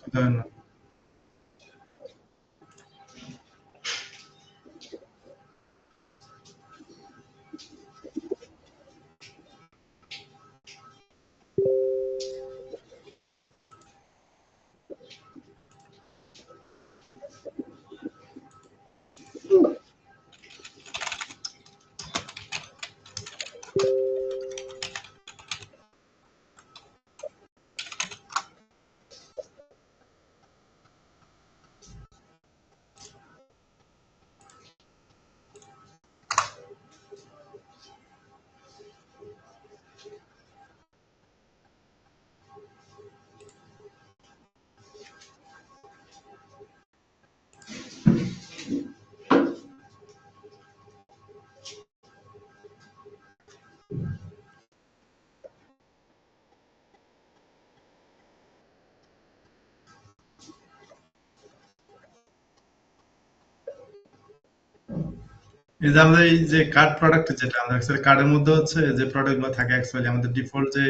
ধন্যবাদ। এই যে আমাদের এই যে কার্ড প্রোডাক্ট যেটা আমাদের অ্যাকচুয়ালি কার্ডের মধ্যে হচ্ছে যে প্রোডাক্ট গুলো থাকে অ্যাকচুয়ালি আমাদের ডিফল্ট যে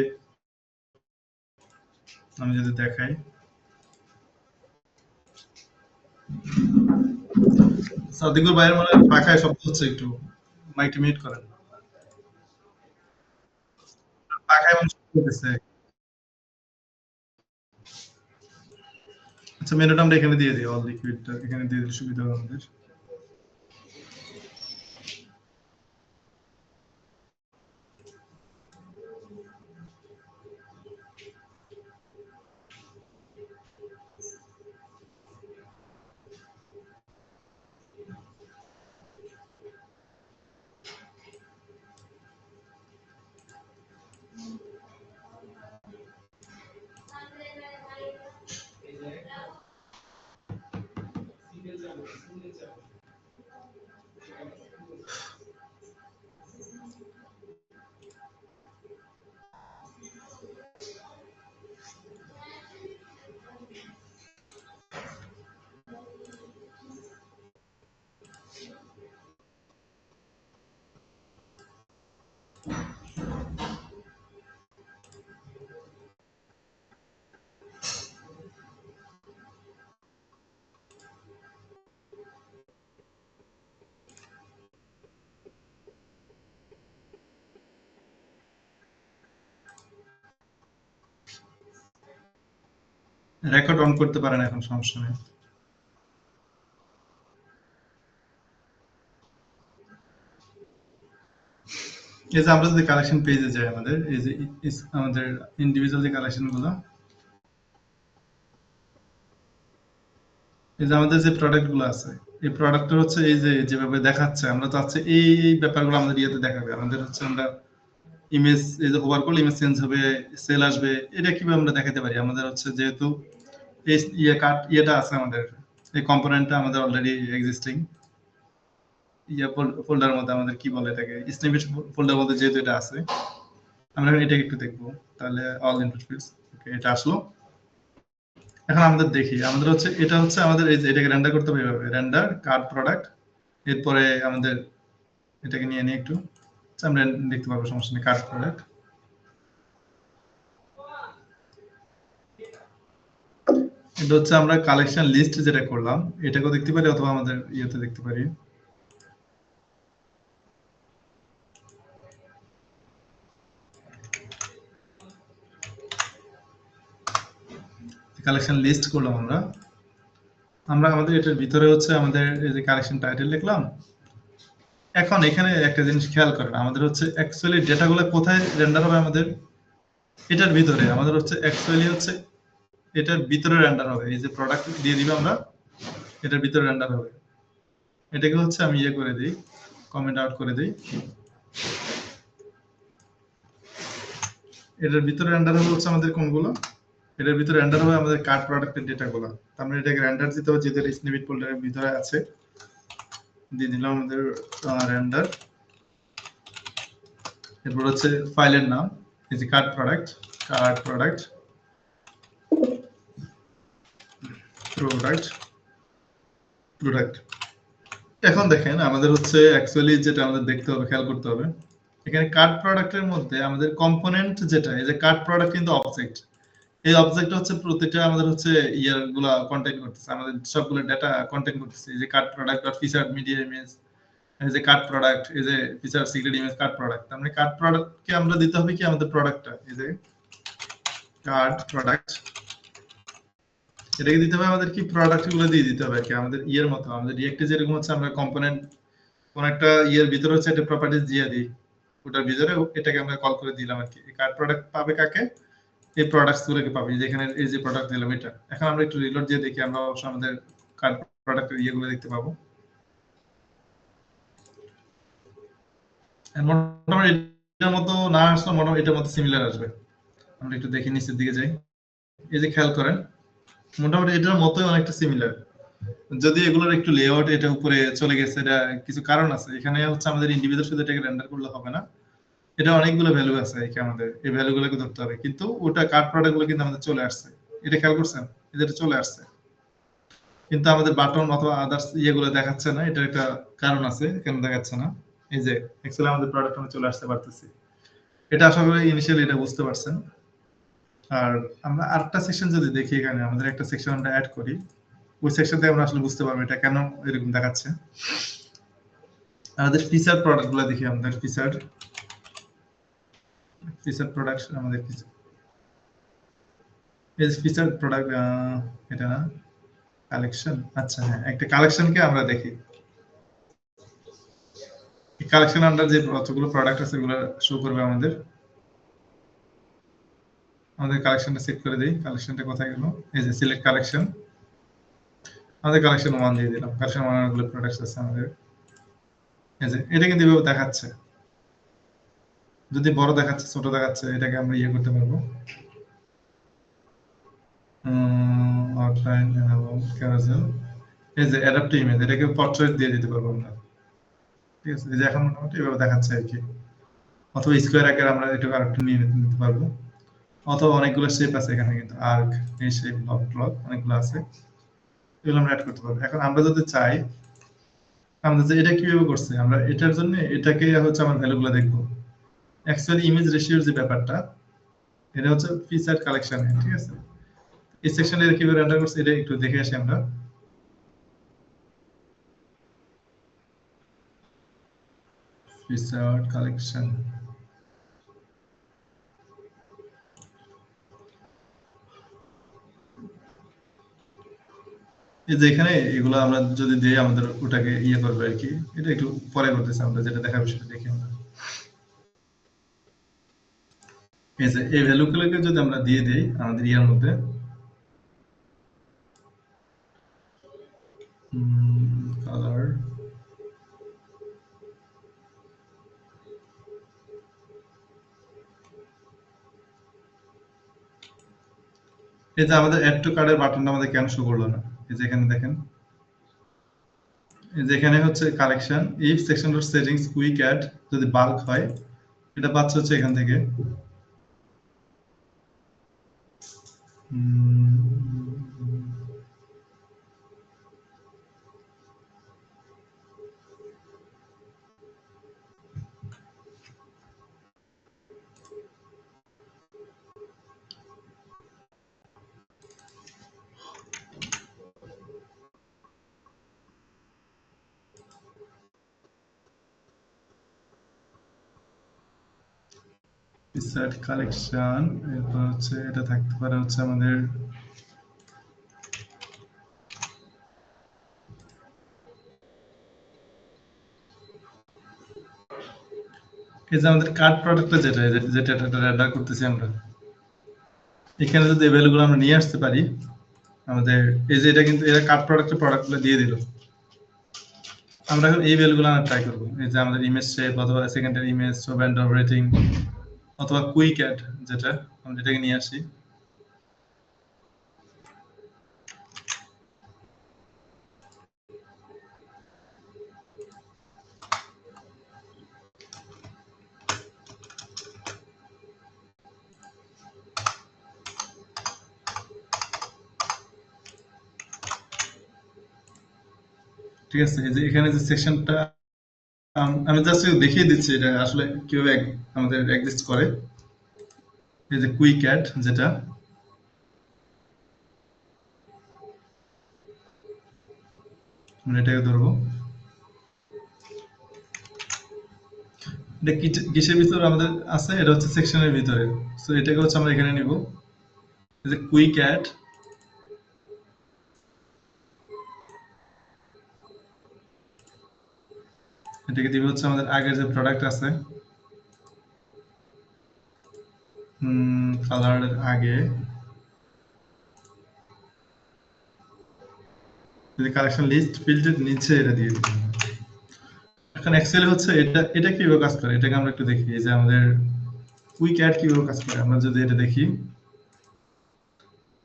আমি যদি দেখাই সাদিকুর ভাইয়ের মনে হয় পাখায় শব্দ হচ্ছে একটু মাইকটা মিউট করেন পাখায় মনে হয় শব্দ হচ্ছে আচ্ছা মেনুটা আমরা এখানে দিয়ে দিই অল লিকুইডটা এখানে দিয়ে দিলে সুবিধা হবে আমাদের রেকর্ড অন করতে পারেন এখন সমস্যা নেই এই যে আমরা যদি কালেকশন পেজে যাই আমাদের এই যে আমাদের ইন্ডিভিজুয়াল যে কালেকশন গুলো এই যে আমাদের যে প্রোডাক্ট গুলো আছে এই প্রোডাক্টটা হচ্ছে এই যে যেভাবে দেখাচ্ছে আমরা চাচ্ছি এই ব্যাপারগুলো আমাদের ইয়েতে দেখাবে আমাদের হচ্ছে আমরা ইমেজ এই যে ওভার করলে ইমেজ চেঞ্জ হবে সেল আসবে এটা কিভাবে আমরা দেখাতে পারি আমাদের হচ্ছে যেহেতু এই ইয়েটা আছে আমাদের এই কম্পোনেন্টটা আমাদের অলরেডি এক্সিস্টিং ফোল্ডার মধ্যে আমাদের কি বলে এটাকে স্নিপেট ফোল্ডার মধ্যে যেহেতু এটা আছে আমরা এটাকে একটু দেখবো তাহলে অল ইনপুট ফিল্ডস ওকে এটা আসলো এখন আমাদের দেখি আমাদের হচ্ছে এটা হচ্ছে আমাদের এই যে এটাকে রেন্ডার করতে হবে এভাবে রেন্ডার কার্ড প্রোডাক্ট এরপরে আমাদের এটাকে নিয়ে নিয়ে একটু আচ্ছা, আমরা দেখতে পারবো সমস্যা নেই কার্ড প্রোডাক্ট এটা হচ্ছে আমরা কালেকশন লিস্ট যেটা করলাম এটাকেও দেখতে পারি অথবা আমাদের ইয়েতে দেখতে পারি কালেকশন লিস্ট করলাম আমরা আমরা আমাদের এটার ভিতরে হচ্ছে আমাদের এই যে কালেকশন টাইটেল লিখলাম এখন এখানে একটা জিনিস খেয়াল করেন আমাদের হচ্ছে অ্যাকচুয়ালি ডেটাগুলো কোথায় রেন্ডার হবে আমাদের এটার ভিতরে আমাদের হচ্ছে অ্যাকচুয়ালি হচ্ছে এটার ভিতরে রেন্ডার হবে এই যে প্রোডাক্ট দিয়ে দিবে আমরা এটার ভিতরে রেন্ডার হবে এটাকে হচ্ছে আমি ইয়ে করে দিই কমেন্ট আউট করে দিই এটার ভিতরে রেন্ডার হবে হচ্ছে আমাদের কোনগুলো এটার ভিতরে রেন্ডার হবে আমাদের কার্ড প্রোডাক্টের ডেটাগুলো আমরা এটাকে রেন্ডার দিতে হবে যেটা স্নিপেট ফোল্ডারের ভিতরে আছে দিয়ে দিলাম আমাদের রেন্ডার এরপর হচ্ছে ফাইলের নাম এই যে কার্ড প্রোডাক্ট প্রোডাক্ট এখন দেখেন আমাদের হচ্ছে অ্যাকচুয়ালি যেটা আমাদের দেখতে হবে খেয়াল করতে হবে এখানে কার্ড প্রোডাক্টের মধ্যে আমাদের কম্পোনেন্ট যেটা, এই যে কার্ড প্রোডাক্ট কিন্তু অবজেক্ট। এই অবজেক্ট হচ্ছে প্রতিটা আমাদের হচ্ছে ইয়ার গুলা কন্টেন্ট করতেছে, আমাদের সবগুলো ডেটা কন্টেন্ট করতেছে। এই যে card product dot feature media image, এই যে কার্ড প্রোডাক্ট, এই যে feature secret image card product. তার মানে কার্ড প্রোডাক্টকে আমরা দিতে হবে কি আমাদের প্রোডাক্টটা, এই যে কার্ড প্রোডাক্ট, এটাকে দিতে হবে আমাদের কি প্রোডাক্ট গুলো দিয়ে দিতে হবে কি আমাদের ইয়ের মতো। আমাদের রিয়েক্টে যেরকম হচ্ছে আমরা কম্পোনেন্ট কোন একটা ইয়ের ভিতরে হচ্ছে একটা প্রপার্টিজ দিয়ে দিই, ওটার ভিতরে এটাকে আমরা কল করে দিলাম আর কি। এই কার্ড প্রোডাক্ট পাবে কাকে, এই প্রোডাক্টস গুলোকে পাবে। যেখানে এই যে প্রোডাক্ট দিলাম এটা, এখন আমরা একটু রিলোড দিয়ে দেখি, আমরা অবশ্য আমাদের কার্ড প্রোডাক্টের ইয়েগুলো দেখতে পাবো। মোটামুটি এটার মতো না আসলে মোটামুটি এটার মতো সিমিলার আসবে। আমরা একটু দেখি নিচের দিকে যাই, এই যে খেয়াল করেন মোটামুটি এটার মতোই অনেকটা সিমিলার। যদি এগুলোর একটু লেআউট এটা উপরে চলে গেছে, এটা কিছু কারণ আছে। এখানে হচ্ছে আমাদের ইন্ডিভিজুয়াল শুধু এটাকে রেন্ডার করলে হবে না, এটা অনেকগুলো ভ্যালু আছে এখানে, আমাদের এই ভ্যালুগুলোকে ধরতে হবে। কিন্তু ওটা কার্ড প্রোডাক্ট গুলো কিন্তু আমাদের চলে আসছে, এটা খেয়াল করছেন, এটা চলে আসছে। কিন্তু আমাদের বাটন অথবা আদার্স ইয়েগুলো দেখাচ্ছে না, এটার একটা কারণ আছে কেন দেখাচ্ছে না। এই যে অ্যাকচুয়ালি আমাদের প্রোডাক্ট আমরা চলে আসতে পারতেছি, এটা আশা করি ইনিশিয়ালি এটা বুঝতে পারছেন। আর আমরা আরেকটা সেকশন যদি দেখি, এখানে আমাদের একটা সেকশন আমরা অ্যাড করি, ওই সেকশন থেকে আমরা আসলে বুঝতে পারবো এটা কেন এরকম দেখাচ্ছে। আমাদের ফিচার প্রোডাক্ট গুলো দেখি, আমাদের ফিচার প্রোডাক্ট, আমাদের ফিচার প্রোডাক্ট, এটা না কালেকশন। আচ্ছা হ্যাঁ, একটা কালেকশনকে আমরা দেখি, কালেকশন আন্ডার যে যতগুলো প্রোডাক্ট আছে এগুলো শো করবে আমাদের। আমাদের কালেকশনটা সেট করে দেই, কালেকশনটা কোথায় গেল, এই যে সিলেক্ট কালেকশন, আমাদের কালেকশন 1 দিয়ে দিলাম। কালেকশন 1 অনেকগুলো প্রোডাক্টস আছে আমাদের। এই যে এটা কিন্তু এভাবে দেখাচ্ছে, যদি বড় দেখাচ্ছে ছোট দেখাচ্ছে, এটাকে আমরা ইয়ে করতে পারবো, আউটলাইন এবং ক্যারাজেল। এই যে অ্যাডাপ্ট ইমেজ, এটাকে পোর্ট্রেট দিয়ে দিতে পারবো আমরা। ঠিক আছে, এই যে এখন মোটামুটি এভাবে দেখাচ্ছে আর কি। অথবা স্কোয়ার আকারে আমরা এটাকে আরেকটু নিয়ে নিতে পারবো, অথবা অনেকগুলো শেপ আছে এখানে কিন্তু, আর্ক, এই শেপ, ব্লক অনেকগুলো আছে, এগুলো আমরা অ্যাড করতে পারবো। এখন আমরা যদি চাই, আমরা যে এটা কিভাবে করছে, আমরা এটার জন্য এটাকে হচ্ছে আমার ভ্যালুগুলো দেখবো। অ্যাকচুয়ালি ইমেজ রেশিওর যে ব্যাপারটা, এটা হচ্ছে ফিচার কালেকশন, ঠিক আছে। এই সেকশনে এটা কিভাবে রেন্ডার করছে এটা একটু দেখে আসি আমরা। ফিচার কালেকশন, এই যে এখানে এগুলো আমরা যদি দিই, আমাদের ওটাকে ইয়ে করবে আর কি। এটা একটু পরে করতেছে, আমরা যেটা দেখাবো সেটা দেখি আমরা। এই যে এই ভ্যালুগুলোকে যদি আমরা দিয়ে দেই আমাদের ইয়ার মধ্যে, কালার, এই যে আমাদের অ্যাড টু কার্ডের বাটনটা আমাদের কেন শো করলো না, এই যে এখানে দেখেন, এই যে এখানে হচ্ছে collection if section dot settings quick add, যদি বাল্ক হয় এটা পাচ্ছে হচ্ছে এখান থেকে। ফিচার কালেকশন, এরপর হচ্ছে এটা থাকতে পারে হচ্ছে আমাদের, এই যে আমাদের কার্ড প্রোডাক্টটা যেটা যেটা রেন্ডার করতেছি আমরা, এখানে যদি এই ভ্যালুগুলো আমরা নিয়ে আসতে পারি আমাদের, এই যে এটা কিন্তু এরা কার্ড প্রোডাক্টের প্রোডাক্টগুলো দিয়ে দিল। আমরা এখন এই ভ্যালুগুলো আমরা ট্রাই করবো, এই যে আমাদের ইমেজ শেপ অথবা সেকেন্ডারি ইমেজ, ভেন্ডর রেটিং অথবা কুইক অ্যাড, যেটা আমরা এটাকে নিয়ে আসি। ঠিক আছে, এই যে এখানে যে সেকশনটা আমি জাস্ট দেখিয়ে দিচ্ছি এটা আসলে কিভাবে আমাদের এক্সিস্ট করে। এই যে কুইক অ্যাড যেটা, আমি এটাকে ধরবো। এটা কিসের ভিতরে আমাদের আছে? এটা হচ্ছে সেকশনের ভিতরে। সো এটাকে হচ্ছে আমরা এখানে নিব। এই যে কুইক অ্যাড, এটাকে দিব হচ্ছে আমাদের আগের যে প্রোডাক্ট আছে, কালারের আগে যদি কালেকশন লিস্ট ফিল্ডের নিচে এটা দিয়ে দিই। এখন এক্সেল হচ্ছে এটা কিভাবে কাজ করে এটাকে আমরা একটু দেখি। এই যে আমাদের কুইক অ্যাড কিভাবে কাজ করে আমরা যদি এটা দেখি,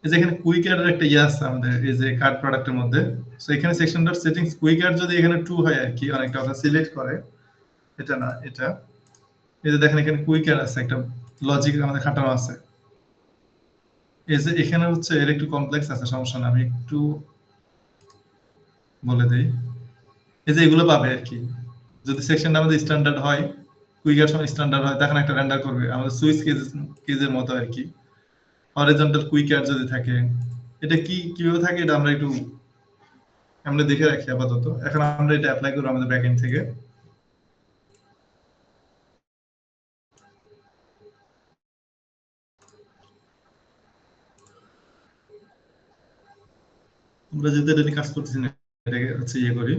এই যে এখানে কুইক অ্যাড এর একটা ইয়ে আছে আমাদের এই যে কার্ড প্রোডাক্টের মধ্যে। সো এখানে section dot settings quick add যদি এখানে ট্রু হয় আর কি, অনেকটা কথা সিলেক্ট করে, এটা না এটা। এই যে দেখেন এখানে কুইক অ্যাড আছে, একটা লজিক আমাদের খাটানো আছে। এই যে এখানে হচ্ছে এর একটু কমপ্লেক্স আছে, সমস্যা না, আমি একটু বলে দেই। এই যে এগুলো পাবে আর কি, যদি সেকশনটা আমাদের স্ট্যান্ডার্ড হয়, কুইকের সময় স্ট্যান্ডার্ড হয়, তখন একটা রেন্ডার করবে আমাদের সুইচ কেজের মতো আর কি। হরিজন্টাল কুইকার যদি থাকে, এটা কিভাবে থাকে এটা আমরা একটু আমরা দেখে রাখি আপাতত। এখন আমরা এটা অ্যাপ্লাই করবো আমাদের ব্যাকএন্ড থেকে। আমরা যেহেতু এটা নিয়ে কাজ করতেছি না, এটাকে হচ্ছে ইয়ে করি,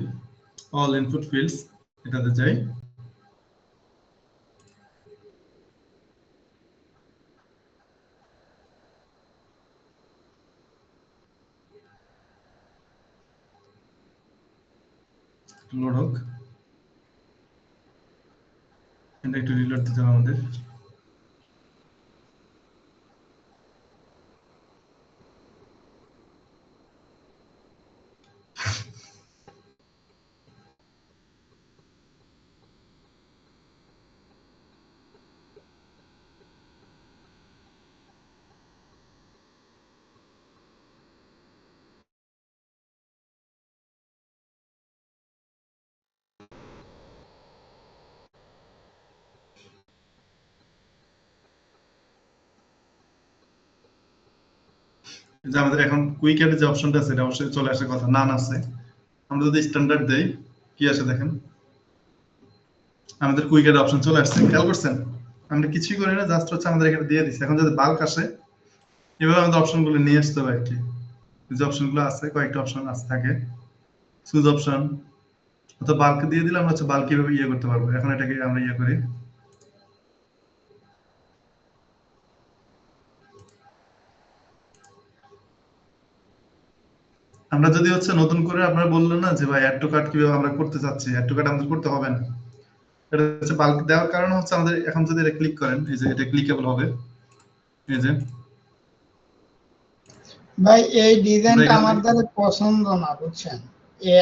অল ইনপুট ফিল্ডস এটাতে যাই। লোড হোক, এটা একটু রিলোড দিতে হবে আমাদের। যে আমাদের এখন কুইক অ্যাডের যে অপশনটা আছে এটা অবশ্যই চলে আসার কথা, নান আছে। আমরা যদি স্ট্যান্ডার্ড দেই কি আসে দেখেন, আমাদের কুইক অ্যাড অপশন চলে আসছে, খেয়াল করছেন? আমরা কিছুই করি না, জাস্ট হচ্ছে আমাদের এখানে দিয়ে দিচ্ছে। এখন যদি বাল্ক আসে, এভাবে আমাদের অপশনগুলো নিয়ে আসতে হবে আর কি। যে অপশনগুলো আছে, কয়েকটা অপশন আছে থাকে, চুজ অপশন অথবা বাল্ক দিয়ে দিলে আমরা হচ্ছে বাল্ক কিভাবে ইয়ে করতে পারবো। এখন এটাকে আমরা ইয়ে করি, আমরা যদি হচ্ছে নতুন করে আপনারা বললেন না যে ভাই অ্যাড টু কার্ট কিভাবে আমরা করতে চাচ্ছি, অ্যাড টু কার্ট আমাদের করতে হবে না। এটা হচ্ছে বাল্ক দেওয়ার কারণে হচ্ছে আমাদের এখন যদি এটা ক্লিক করেন, এই যে এটা ক্লিকেবল হবে। এই যে ভাই এই আমরা ডিজাইনটা এখান আমার থেকে দ্বারা পছন্দ না, বুঝছেন?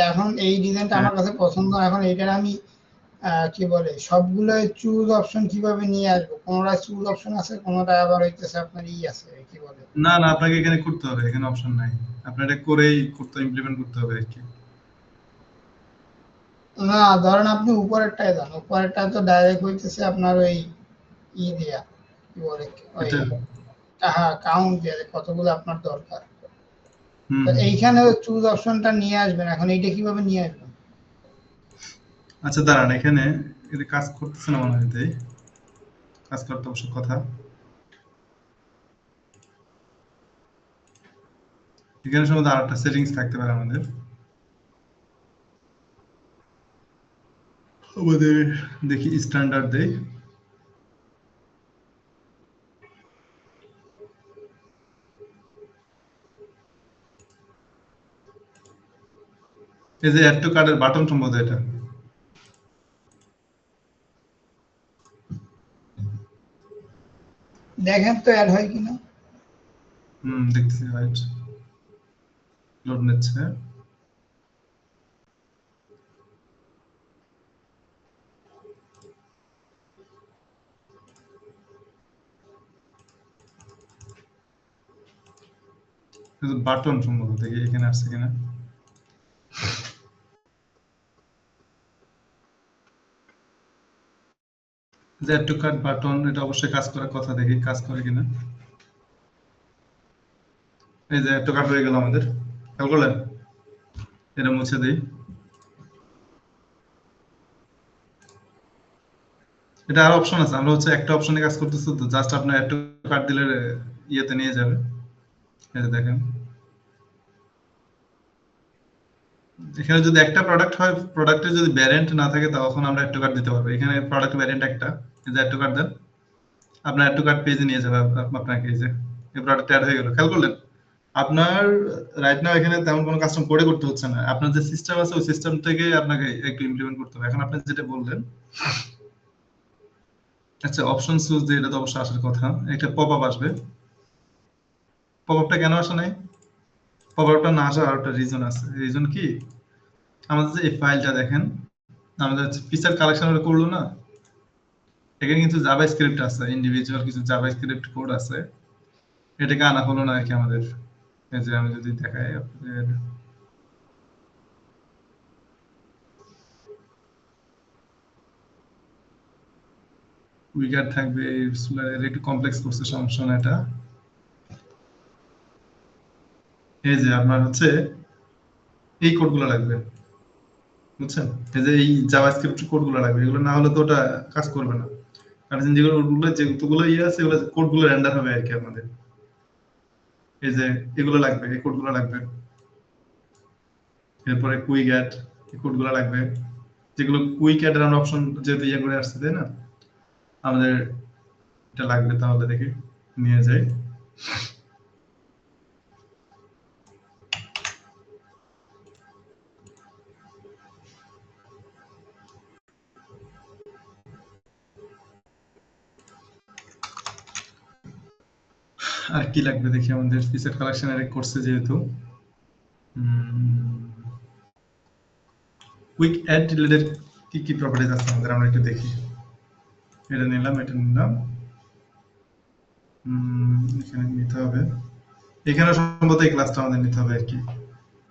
এখন এই ডিজাইনটা হ্যাঁ, আমার কাছে পছন্দ না। এখন এইটার আমি কি বলে সবগুলো চুজ অপশন কিভাবে নিয়ে আসবো? কোনটা চুজ অপশন আছে, কোনটা আবার হইতেছে আপনার আছে, কি বলে। না না আপনাকে এখানে করতে হবে, এখানে অপশন নাই। আপনার এটা করেই করতে ইমপ্লিমেন্ট করতে হবে আর কি। না, ধরেন আপনি উপরেরটায় যান, উপরেরটা তো ডাইরেক্ট হইতেছে আপনার ওই দিয়া কি বলে ওই এটা কাউন্ট দিয়ে যে কতগুলো আপনার দরকার। হুম তো হুম। এইখানে চুজ অপশনটা নিয়ে আসবেন, এখন এইটা কিভাবে নিয়ে আসবেন? আচ্ছা দাঁড়ান, এখানে এটা কাজ করতেছে না মনে হয়, এটাই কাজ করতে অবশ্য কথা। এখানে সম্ভবত আর একটা সেটিংস থাকতে পারে আমাদের। আমাদের দেখি স্ট্যান্ডার্ড দেই। এই যে অ্যাড টু কার্ডের বাটন সম্ভবত এটা। দেখেন তো অ্যাড হয় কিনা। দেখতেছি, রাইট, লোড নিচ্ছে। বাটন সম্ভবত দেখি এখানে আসছে কিনা। যে অ্যাড টু কার্ট বাটন, এটা অবশ্যই কাজ করার কথা, দেখি কাজ করে কিনা। এই যে অ্যাড টু কার্ট হয়ে গেল আমাদের, খেয়াল করলেন? এটা মুছে দিই। এটা আর অপশন আছে, আমরা হচ্ছে একটা অপশনে কাজ করতেছি, তো জাস্ট আপনার অ্যাড টু কার্ট দিলে ইয়েতে নিয়ে যাবে। এই যে দেখেন, এখানে যদি একটা প্রোডাক্ট হয়, প্রোডাক্টের যদি ভ্যারিয়েন্ট না থাকে তখন আমরা অ্যাড টু কার্ট দিতে পারবো। এখানে প্রোডাক্ট ভ্যারিয়েন্ট একটা, এই যে অ্যাড টু কার্ট দেন, আপনার অ্যাড টু কার্ট পেজে নিয়ে যাবে আপনাকে। এই যে এই প্রোডাক্ট অ্যাড হয়ে গেল, খেয়াল করলেন? আপনার রাইট নাও এখানে তেমন কোনো কাস্টম কোডে করতে হচ্ছে না, আপনার যে সিস্টেম আছে ওই সিস্টেম থেকে আপনাকে একটু ইমপ্লিমেন্ট করতে হবে। এখন আপনি যেটা বললেন, আচ্ছা অপশন চুজ দিয়ে, এটা তো অবশ্যই আসার কথা। একটা পপ আপ আসবে, পপ আপটা কেন আসে নাই? পপ আপটা না আসার আর একটা রিজন আছে। রিজন কি, আমাদের যে এই ফাইলটা দেখেন, আমাদের ফিচার কালেকশন করলো না, এখানে কিন্তু জাভা স্ক্রিপ্ট আছে, ইন্ডিভিজুয়াল কিছু জাভা স্ক্রিপ্ট কোড আছে, এটাকে আনা হলো না আর কি আমাদের। এই যে আমি যদি দেখাই আপনাদের, উইগার থাকবে, একটু কমপ্লেক্স করছে, সমস্যা না এটা। এই যে আপনার হচ্ছে এই কোডগুলো লাগবে, বুঝছেন? এই যে এই জাভাস্ক্রিপ্ট কোডগুলো লাগবে, এগুলো না হলে তো ওটা কাজ করবে না। কারণ যেগুলো ওগুলো যেগুলো ইয়ে আছে, এগুলো কোডগুলো রেন্ডার হবে আর কি আমাদের। এই যে এগুলো লাগবে, এই কোডগুলো লাগবে। এরপরে কুইক অ্যাড, এই কোডগুলো লাগবে, যেগুলো কুইক অ্যাড এর অপশন যেহেতু ইয়ে করে আসছে, তাই না? আমাদের এটা লাগবে, তাহলে দেখি নিয়ে যাই। আর কি লাগবে দেখি, আমাদের ফিচার কালেকশন এর কোর্সে যেহেতু কুইক অ্যাড রিলেটেড কি কি প্রপার্টিজ আছে আমাদের, আমরা একটু দেখি। এটা নিলাম, এটা নিলাম, এখানে নিতে হবে। এখানে সম্ভবত এই ক্লাসটা আমাদের নিতে হবে আর কি।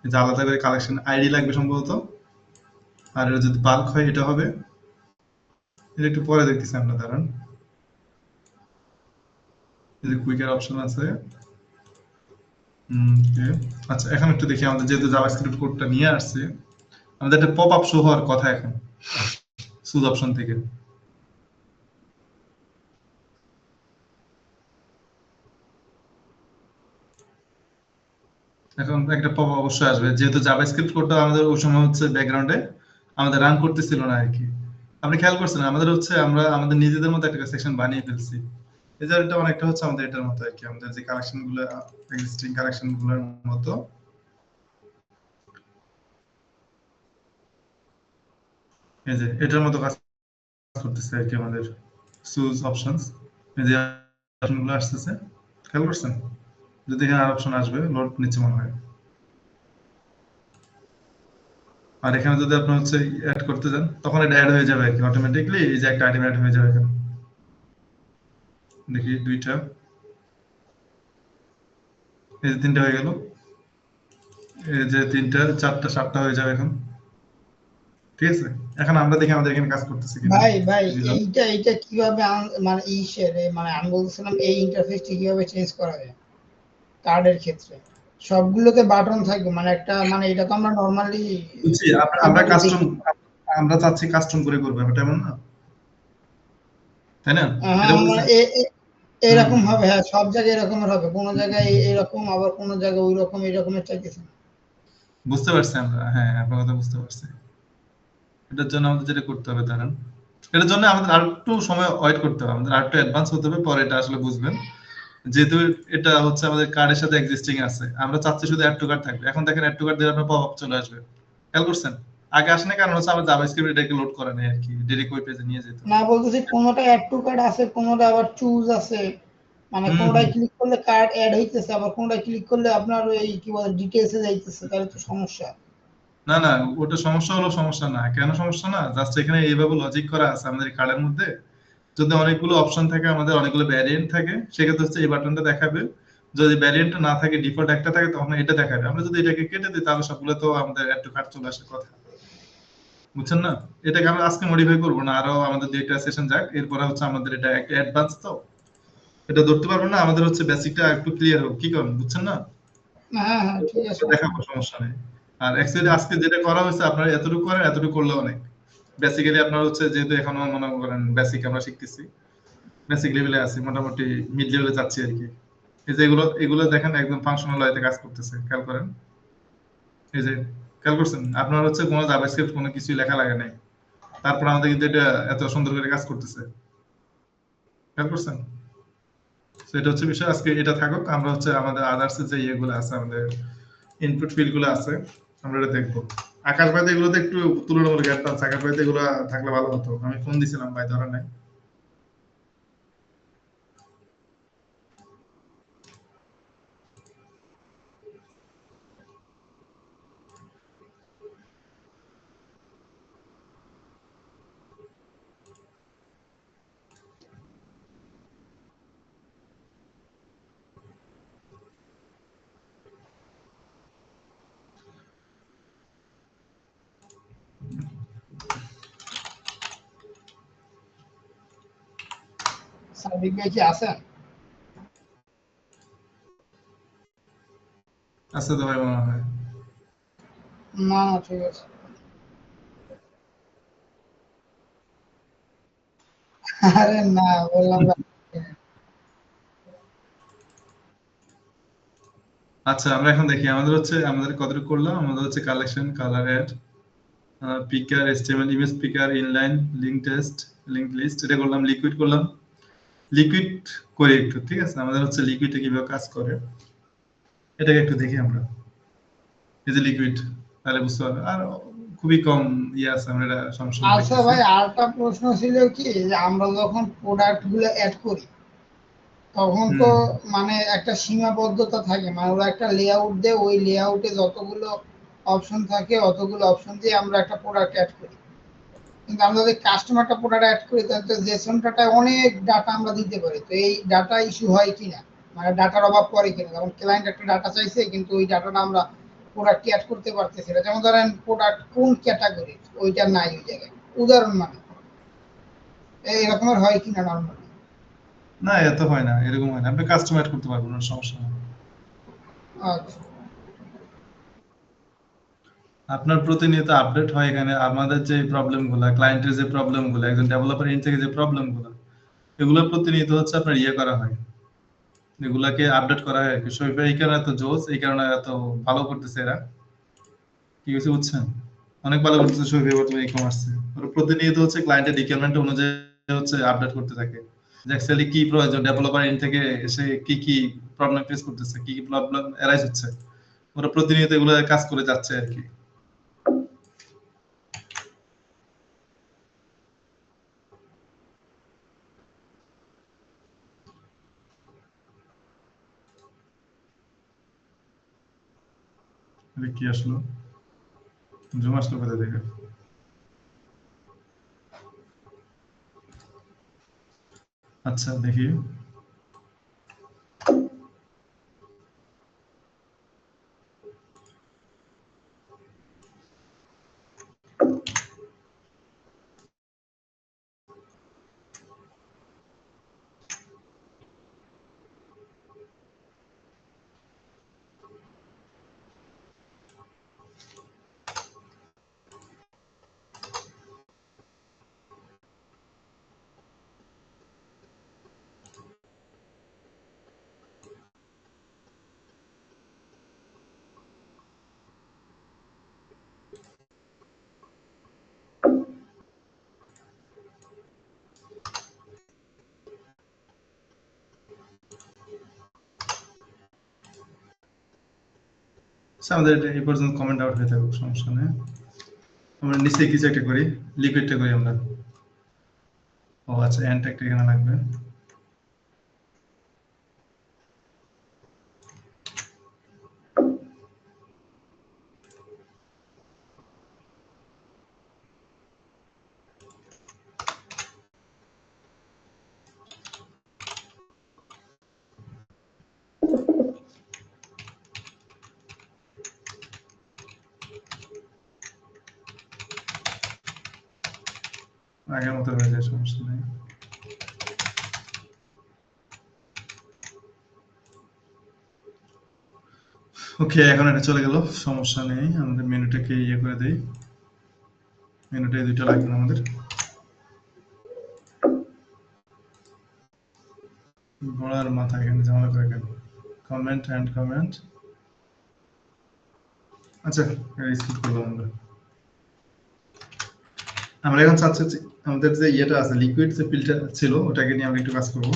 এই যে আলাদা করে কালেকশন আইডি লাগবে সম্ভবত, আর এটা যদি বাল্ক হয় এটা হবে। এটা একটু পরে দেখতেছি আমরা, দাঁড়ান। এই যে কুইকের অপশন আছে। okay। আচ্ছা এখন একটু দেখি, আমাদের যেহেতু জাভাস্ক্রিপ্ট কোডটা নিয়ে আসছে, আমাদের একটা পপ আপ শো হওয়ার কথা এখন সুজ অপশন থেকে। এখন একটা পপ আপ অবশ্যই আসবে, যেহেতু জাভাস্ক্রিপ্ট কোডটা আমাদের ওই সময় হচ্ছে ব্যাকগ্রাউন্ডে আমাদের রান করতেছিল না আর কি। আপনি খেয়াল করছেন আমাদের হচ্ছে আমরা আমাদের নিজেদের মতো একটা সেকশন বানিয়ে ফেলছি। এই যে এটা অনেকটা হচ্ছে আমাদের এটার মতো আর কি, আমাদের যে কালেকশন গুলো, এক্সিস্টিং কালেকশন গুলোর মতো। এই যে এটার মতো কাজ করতেছে আর কি আমাদের চুজ অপশনস। এই যে অপশনগুলো আসতেছে, খেয়াল করছেন? যদি এখানে আর অপশন আসবে, লোড নিচে মনে হয়। আর এখানে যদি আপনি হচ্ছে অ্যাড করতে যান, তখন এটা অ্যাড হয়ে যাবে আর কি অটোমেটিকলি। এই যে একটা আইটেম অ্যাড হয়ে যাবে এখানে, দেখি দুইটা, এই যে তিনটা হয়ে গেল, এই যে তিনটা, চারটা, সাতটা হয়ে যাবে এখন। ঠিক আছে, এখন আমরা দেখি আমাদের এখানে কাজ করতেছে কিনা। ভাই ভাই দিলাম। এইটা কিভাবে মানে মানে আমি বলছিলাম এই ইন্টারফেসটা কিভাবে চেঞ্জ করা যায় কার্ডের ক্ষেত্রে? সবগুলোতে বাটন থাকবে মানে একটা, মানে এটা তো আমরা নরমালি বুঝছি, আমরা কিবোর্ডে কাস্টম, দেখি। আমরা চাচ্ছি কাস্টম করে করবো, এটা এমন না, তাই না? হ্যাঁ এটা মানে বলতেছেন। হুম এরকম হুম। হবে, হ্যাঁ সব জায়গায় এরকমের হবে, কোনো জায়গায় এরকম আবার কোনো জায়গায় ওই রকম এরকমের চাইতেছে না। বুঝতে পারছি আমরা, হ্যাঁ আপনার কথা বুঝতে পারছি। এটার জন্য আমাদের যেটা করতে হবে, দাঁড়ান, এটার জন্য আমাদের আর একটু সময় ওয়েট করতে হবে, আমাদের আর একটু অ্যাডভান্স হতে হবে, পরে এটা আসলে বুঝবেন। যেহেতু এটা হচ্ছে আমাদের কার্ডের সাথে এক্সিস্টিং আছে, আমরা চাচ্ছি শুধু অ্যাড টু কার্ড থাকবে। এখন দেখেন অ্যাড টু কার্ড দিলে আপনার পপ আপ চলে আসবে, খেয়াল করছেন? আগে আসে না, কারণ হচ্ছে আমার জাভাস্ক্রিপ্ট এটাকে লোড করে নেই আর কি, ডিরেক্ট ওই পেজে নিয়ে যেত। না বলতেছি কোনোটা অ্যাড টু কার্ড আছে, কোনোটা আবার চুজ আছে, মানে হুম হুম। কোনোটায় ক্লিক করলে কার্ড অ্যাড হইতেছে, আবার কোনোটায় ক্লিক করলে আপনার ওই কি বলে ডিটেইলসে যাইতেছে, তাহলে তো সমস্যা। না না, ওটা সমস্যা হলো, সমস্যা না, কেন সমস্যা না, জাস্ট এখানে এইভাবে লজিক করা আছে আমাদের কার্ডের মধ্যে। যদি অনেকগুলো অপশন থাকে, আমাদের অনেকগুলো ভ্যারিয়েন্ট থাকে, সেক্ষেত্রে হচ্ছে এই বাটনটা দেখাবে। যদি ভ্যারিয়েন্ট না থাকে, ডিফল্ট একটা থাকে, তখন এটা দেখাবে। আমরা যদি এটাকে কেটে দিই, তাহলে সবগুলো তো আমাদের অ্যাড টু কার্ট চলে আসার কথা। বুঝছেন না? এটাকে আমরা আজকে মডিফাই করব না, আরো আমাদের দুইটা সেশন যাক, এরপরে হচ্ছে আমাদের এটা একটা অ্যাডভান্স, তো এটা ধরতে পারবো না, আমাদের হচ্ছে বেসিকটা একটু ক্লিয়ার হোক, কি করেন বুঝছেন না? হ্যাঁ হ্যাঁ ঠিক আছে। দেখাবো, সমস্যা নেই। আর অ্যাকচুয়ালি আজকে যেটা করা হয়েছে আপনারা এতটুকু করেন, এতটুকু করলে অনেক। বেসিক্যালি আপনার হচ্ছে যেহেতু এখনো মনে করেন বেসিক আমরা শিখতেছি, বেসিক লেভেলে আছি, মোটামুটি মিড লেভেলে যাচ্ছি আর কি। এই যে এগুলো দেখেন একদম ফাংশনাল ওয়েতে কাজ করতেছে, খেয়াল করেন। এই যে খেয়াল করছেন আপনার হচ্ছে কোনো জাভাস্ক্রিপ্ট কোনো কিছুই লেখা লাগে নাই, তারপর আমাদের কিন্তু এটা এত সুন্দর করে কাজ করতেছে, খেয়াল করছেন? তো এটা হচ্ছে বিষয়, আজকে এটা থাকুক, আমরা হচ্ছে আমাদের আদার্স যে ইয়েগুলো আছে, আমাদের ইনপুট ফিল্ড গুলো আছে, আমরা এটা দেখবো। আকাশ ভাইতে এগুলোতে একটু তুলনামূলক অ্যাডভান্স, আকাশ ভাইতে এগুলো থাকলে ভালো হতো, আমি ফোন দিছিলাম ভাই ধরেন নাই। সাদিক ভাই কি আছেন? আচ্ছা তো ভাই মনে হয়। না না ঠিক আছে। আরে না, বললাম না। আচ্ছা আমরা এখন দেখি আমাদের হচ্ছে আমাদের কতটুকু করলাম, আমাদের হচ্ছে collection, colour add, picker, HTML, image picker, inline, link test, link list, এটা করলাম, লিকুইড করলাম। লিকুইড করে একটু, ঠিক আছে, আমাদের হচ্ছে লিকুইডে কিভাবে কাজ করে এটাকে একটু দেখি আমরা। এই যে লিকুইড, তাহলে বুঝতে পারবে। আর খুবই কম ইয়ে আছে, আমরা এটা সমস্যা আচ্ছা দেখতেছি। ভাই, আরেকটা প্রশ্ন ছিল কি, যে আমরা যখন প্রোডাক্ট গুলো অ্যাড করি তখন তো হুম মানে একটা সীমাবদ্ধতা থাকে, মানে ওরা একটা লেআউট দেয়, ওই লেআউটে যতগুলো অপশন থাকে অতগুলো অপশন দিয়ে আমরা একটা প্রোডাক্ট অ্যাড করি। কিন্তু আমরা যদি কাস্টমারটা প্রোডাক্ট অ্যাড করি তাহলে তো জেসন ডাটায় অনেক ডাটা আমরা দিতে পারি, তো এই ডাটা ইস্যু হয় কিনা, মানে ডাটার অভাব পড়ে কিনা, যেমন ক্লায়েন্ট একটা ডাটা চাইছে কিন্তু ওই ডাটাটা আমরা প্রোডাক্ট অ্যাড করতে পারতেছি না, যেমন ধরেন প্রোডাক্ট কোন ক্যাটাগরি ওইটা নাই ওই জায়গায়, উদাহরণ মানে এরকমের হয় কিনা নর্মালি। না, এত হয় না, এরকম হয় না, আপনি কাস্টমাইজ করতে পারবেন, কোনো সমস্যা নেই। আচ্ছা আপনার প্রতিনিয়ত আপডেট হয় এখানে, আমাদের যে প্রবলেম গুলা, ক্লায়েন্টের যে প্রবলেম গুলা, একজন ডেভেলপার এন্ড থেকে যে প্রবলেম গুলা, এগুলো প্রতিনিয়ত হচ্ছে আপনার ইয়ে করা হয়, এগুলাকে আপডেট করা হয়। শরীফ ভাই এই কারণে এত জোস, এই কারণে এত ভালো করতেছে এরা, কি হয়েছে বুঝছেন? অনেক ভালো করতেছে শরীফ ভাই বর্তমানে ই কমার্সে। ওরা প্রতিনিয়ত হচ্ছে ক্লায়েন্টের রিকোয়ারমেন্ট অনুযায়ী হচ্ছে আপডেট করতে থাকে, যে অ্যাকচুয়ালি কি প্রয়োজন, ডেভেলপার এন্ড থেকে এসে কি কি প্রবলেম ফেস করতেছে, কি কি প্রবলেম এরাইজ হচ্ছে, ওরা প্রতিনিয়ত এগুলো কাজ করে যাচ্ছে আর কি। কি আসলো, জুম আসলো কোথা থেকে? আচ্ছা দেখি। আচ্ছা, আমাদের এটা এই পর্যন্ত কমেন্ট আউট হয়ে থাকুক, সমস্যা নেই। আমরা নিচে কিছু একটা করি, লিকুইডটা করি আমরা। ও আচ্ছা, এন্ড একটা এখানে লাগবে। আগের মতো হয়ে যায়, সমস্যা নেই। ওকে, এখন এটা চলে গেল, সমস্যা নেই। আমাদের মেনুটাকে ইয়ে করে দেই। মেনুটা এই দুইটা লাগবে না আমাদের। ঘোড়ার মাথা এখানে ঝামেলা করে কেন? Comment end comment. আচ্ছা, স্কিপ করলাম আমরা। আমরা এখন চাচ্ছি যে আমাদের যে ইয়েটা আছে, লিকুইড যে ফিল্টার ছিল, ওটাকে নিয়ে আমরা একটু কাজ করব।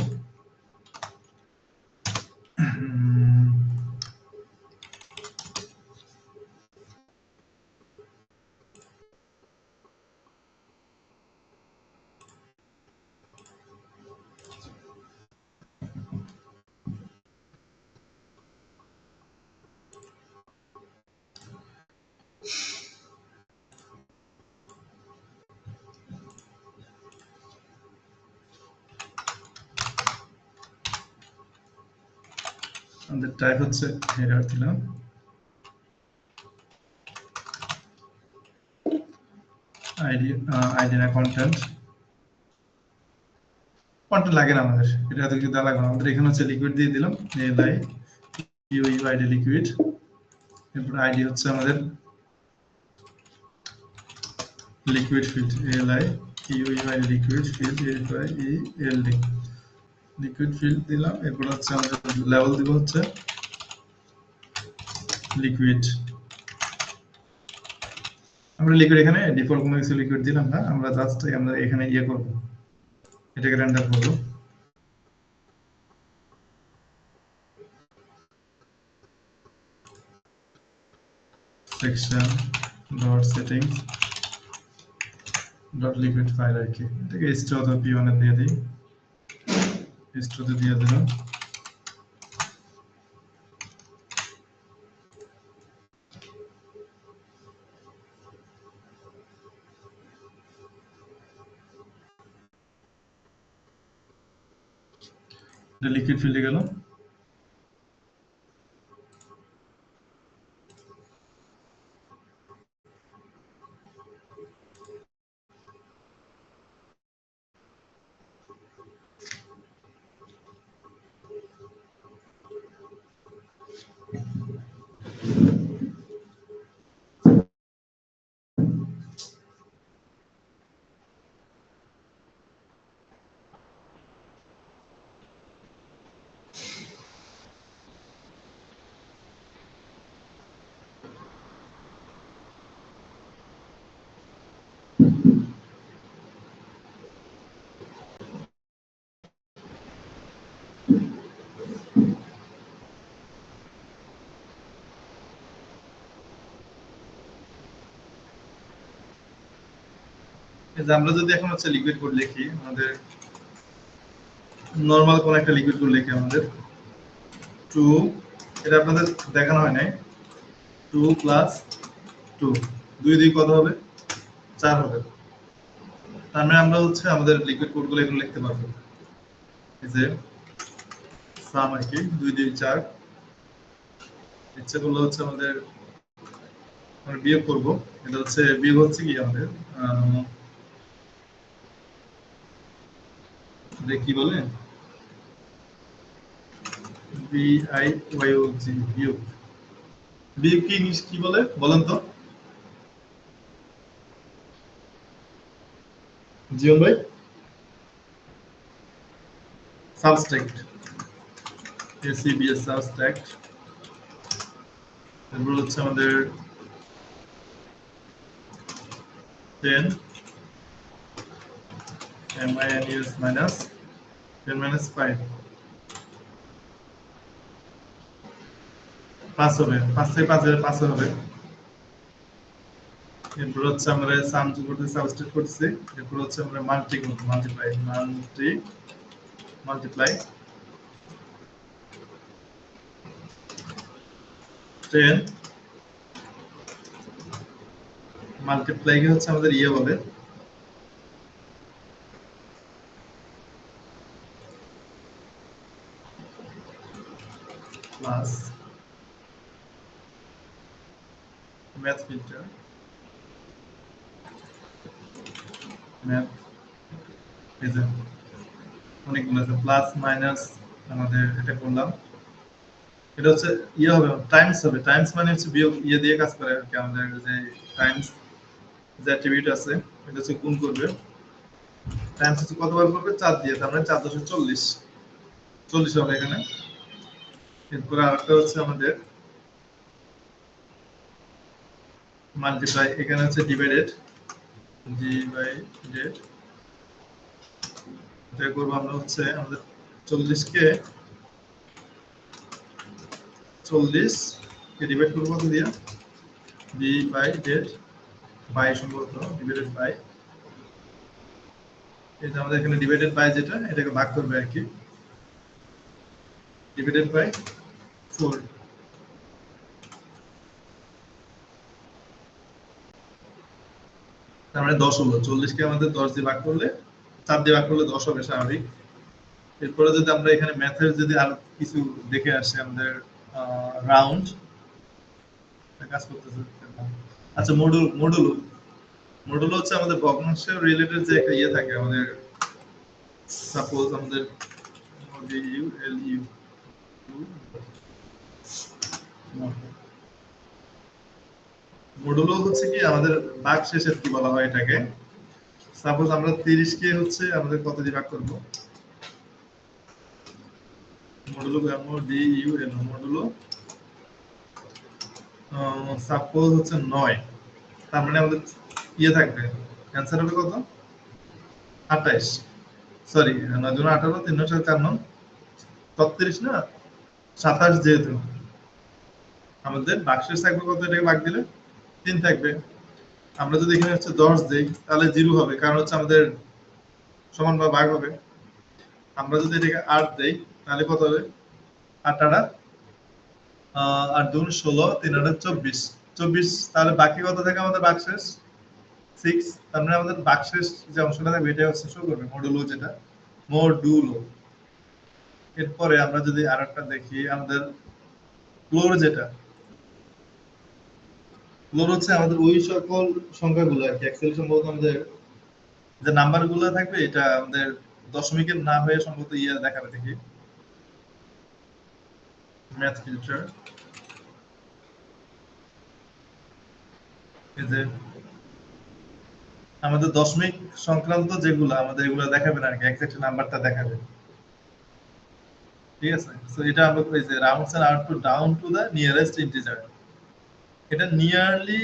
আমাদের টাইপ হচ্ছে হেডার দিলাম, আইডি আইডি না কন্টেন্ট। কন্টেন্ট লাগে না আমাদের, এটা এত কিছু দেওয়া লাগবে না আমাদের। এখানে হচ্ছে লিকুইড দিয়ে দিলাম, এলআই ইউ আইডি লিকুইড। এরপর আইডি হচ্ছে আমাদের liquid field, LI U ID liquid field, এরপর এলডি লিকুইড ফিল্ড দিলাম। এরপর হচ্ছে আমাদের লেভেল দিব হচ্ছে লিকুইড। আমরা লিকুইড এখানে ডিফল্ট কোনো কিছু লিকুইড দিলাম না, আমরা জাস্ট আমরা এখানে ইয়ে করব, এটাকে রেন্ডার করব। Section dot settings dot liquid file আর কি, এটাকে স্টো অথবা পি1 এ দিয়ে দিই। স্টোতে দিয়ে দিলাম। এটা লিকুইড ফিল্ডে গেল। আমরা যদি এখন হচ্ছে লিকুইড কোড লিখি, আমাদের নরমাল কোন একটা লিকুইড কোড লিখি আমাদের 2, এটা আপনাদের দেখানো হয় নাই, 2 প্লাস 2, 2 2 কত হবে? 4 হবে। তার মানে আমরা হচ্ছে আমাদের লিকুইড কোডগুলো এগুলো লিখতে পারবো। এই যে সাম আর কি, 2 2 4। ইচ্ছে করলে হচ্ছে আমাদের আমরা বিয়োগ করব। এটা হচ্ছে বিয়োগ হচ্ছে কি আমাদের কি বলে, বি আই ওয়াই ও জি, বিয়োগ। বিয়োগ কি ইংলিশ কি বলে বলেন তো জীবন ভাই? Subtract, A C B S subtract. এরপর হচ্ছে আমাদের 10 minus minus 10 minus 5, 5 হবে, 5 থেকে 5 এর 5 হবে। এরপর হচ্ছে আমরা সাম করতে সাবস্টিটিউট করতেছি। এরপর হচ্ছে আমরা মাল্টিপ্লাই 10 মাল্টিপ্লাই কে হচ্ছে আমাদের ইয়ে বলে প্লাস ম্যাথ ফিল্টার, ম্যাথ এই যে অনেকগুলো আছে, প্লাস মাইনাস আমাদের এটা করলাম, এটা হচ্ছে ইয়ে হবে, টাইমস হবে, টাইমস মানে হচ্ছে বিয়োগ ইয়ে দিয়ে কাজ করে আর কি, আমাদের যে টাইমস যে অ্যাট্রিবিউট আছে এটা হচ্ছে গুণ করবে, টাইমস হচ্ছে কতবার করবে 4 দিয়ে, তার মানে 4 দশমিক 40 40 হবে এখানে। এরপরে আরেকটা হচ্ছে আমাদের মাল্টিপ্লাই, এখানে হচ্ছে ডিভাইডেড, ডিভাইডেড এটা করবো আমরা হচ্ছে আমাদের 40 কে 40 কে ডিভাইড করবো কত দিয়ে, ডিভাইডেড বাই, সম্ভবত ডিভাইডেড বাই, এই যে আমাদের এখানে ডিভাইডেড বাই যেটা এটাকে ভাগ করবে আর কি, ডিভাইডেড বাই 4, তার মানে 10 হলো, 40 কে আমাদের 10 দিয়ে ভাগ করলে, 4 দিয়ে ভাগ করলে 10 হবে স্বাভাবিক। এরপরে যদি আমরা এখানে ম্যাথের যদি আর কিছু দেখে আসি, আমাদের রাউন্ড কাজ করতেছে, আচ্ছা মডুলো মডুলো হচ্ছে আমাদের ভগ্নাংশের রিলেটেড যে একটা ইয়ে থাকে আমাদের, সাপোজ আমাদের মডুলো হচ্ছে কি আমাদের ভাগ শেষের কি বলা হয় এটাকে, সাপোজ আমরা 30 কে হচ্ছে আমাদের কত দিয়ে ভাগ করব, মডুলো মডুলো সাপোজ হচ্ছে 9, তার মানে আমাদের ইয়ে থাকবে, অ্যান্সার হবে কত 28, সরি 9 দুগুণ 18, 3 9 4 9 33 না 27, যেহেতু আমাদের বাক্সের থাকবে কত, এটাকে ভাগ দিলে 3 থাকবে। আমরা যদি এখানে হচ্ছে 10 দেই তাহলে 0 হবে, কারণ হচ্ছে আমাদের সমান বা ভাগ হবে। আমরা যদি এটাকে 8 দেই তাহলে কত হবে, 8 8 দুগুণ 16, 3 24, 24, তাহলে বাকি কত থাকে আমাদের বাক্সেস 6, তার মানে আমাদের বাক্সেস যে অংশটা থাকবে এটা হচ্ছে শো করবে মডুলো, যেটা মডুলো। এরপরে আমরা যদি আরেকটা দেখি, আমাদের ফ্লোর যেটা, ফ্লোর হচ্ছে আমাদের ওই সকল সংখ্যাগুলো আর কি, এক্সেল সম্ভবত আমাদের যে নাম্বারগুলো থাকবে এটা আমাদের দশমিকের না হয়ে সম্ভবত ইয়ে দেখাবে, দেখি ম্যাথ ফিল্টার, এই যে আমাদের দশমিক সংক্রান্ত যেগুলো আমাদের এগুলো দেখাবে না আর কি, এক্সাক্ট নাম্বারটা দেখাবে, ঠিক আছে। সো এটা আমরা এই যে rounds and out to down to the nearest integer, এটা নিয়ারলি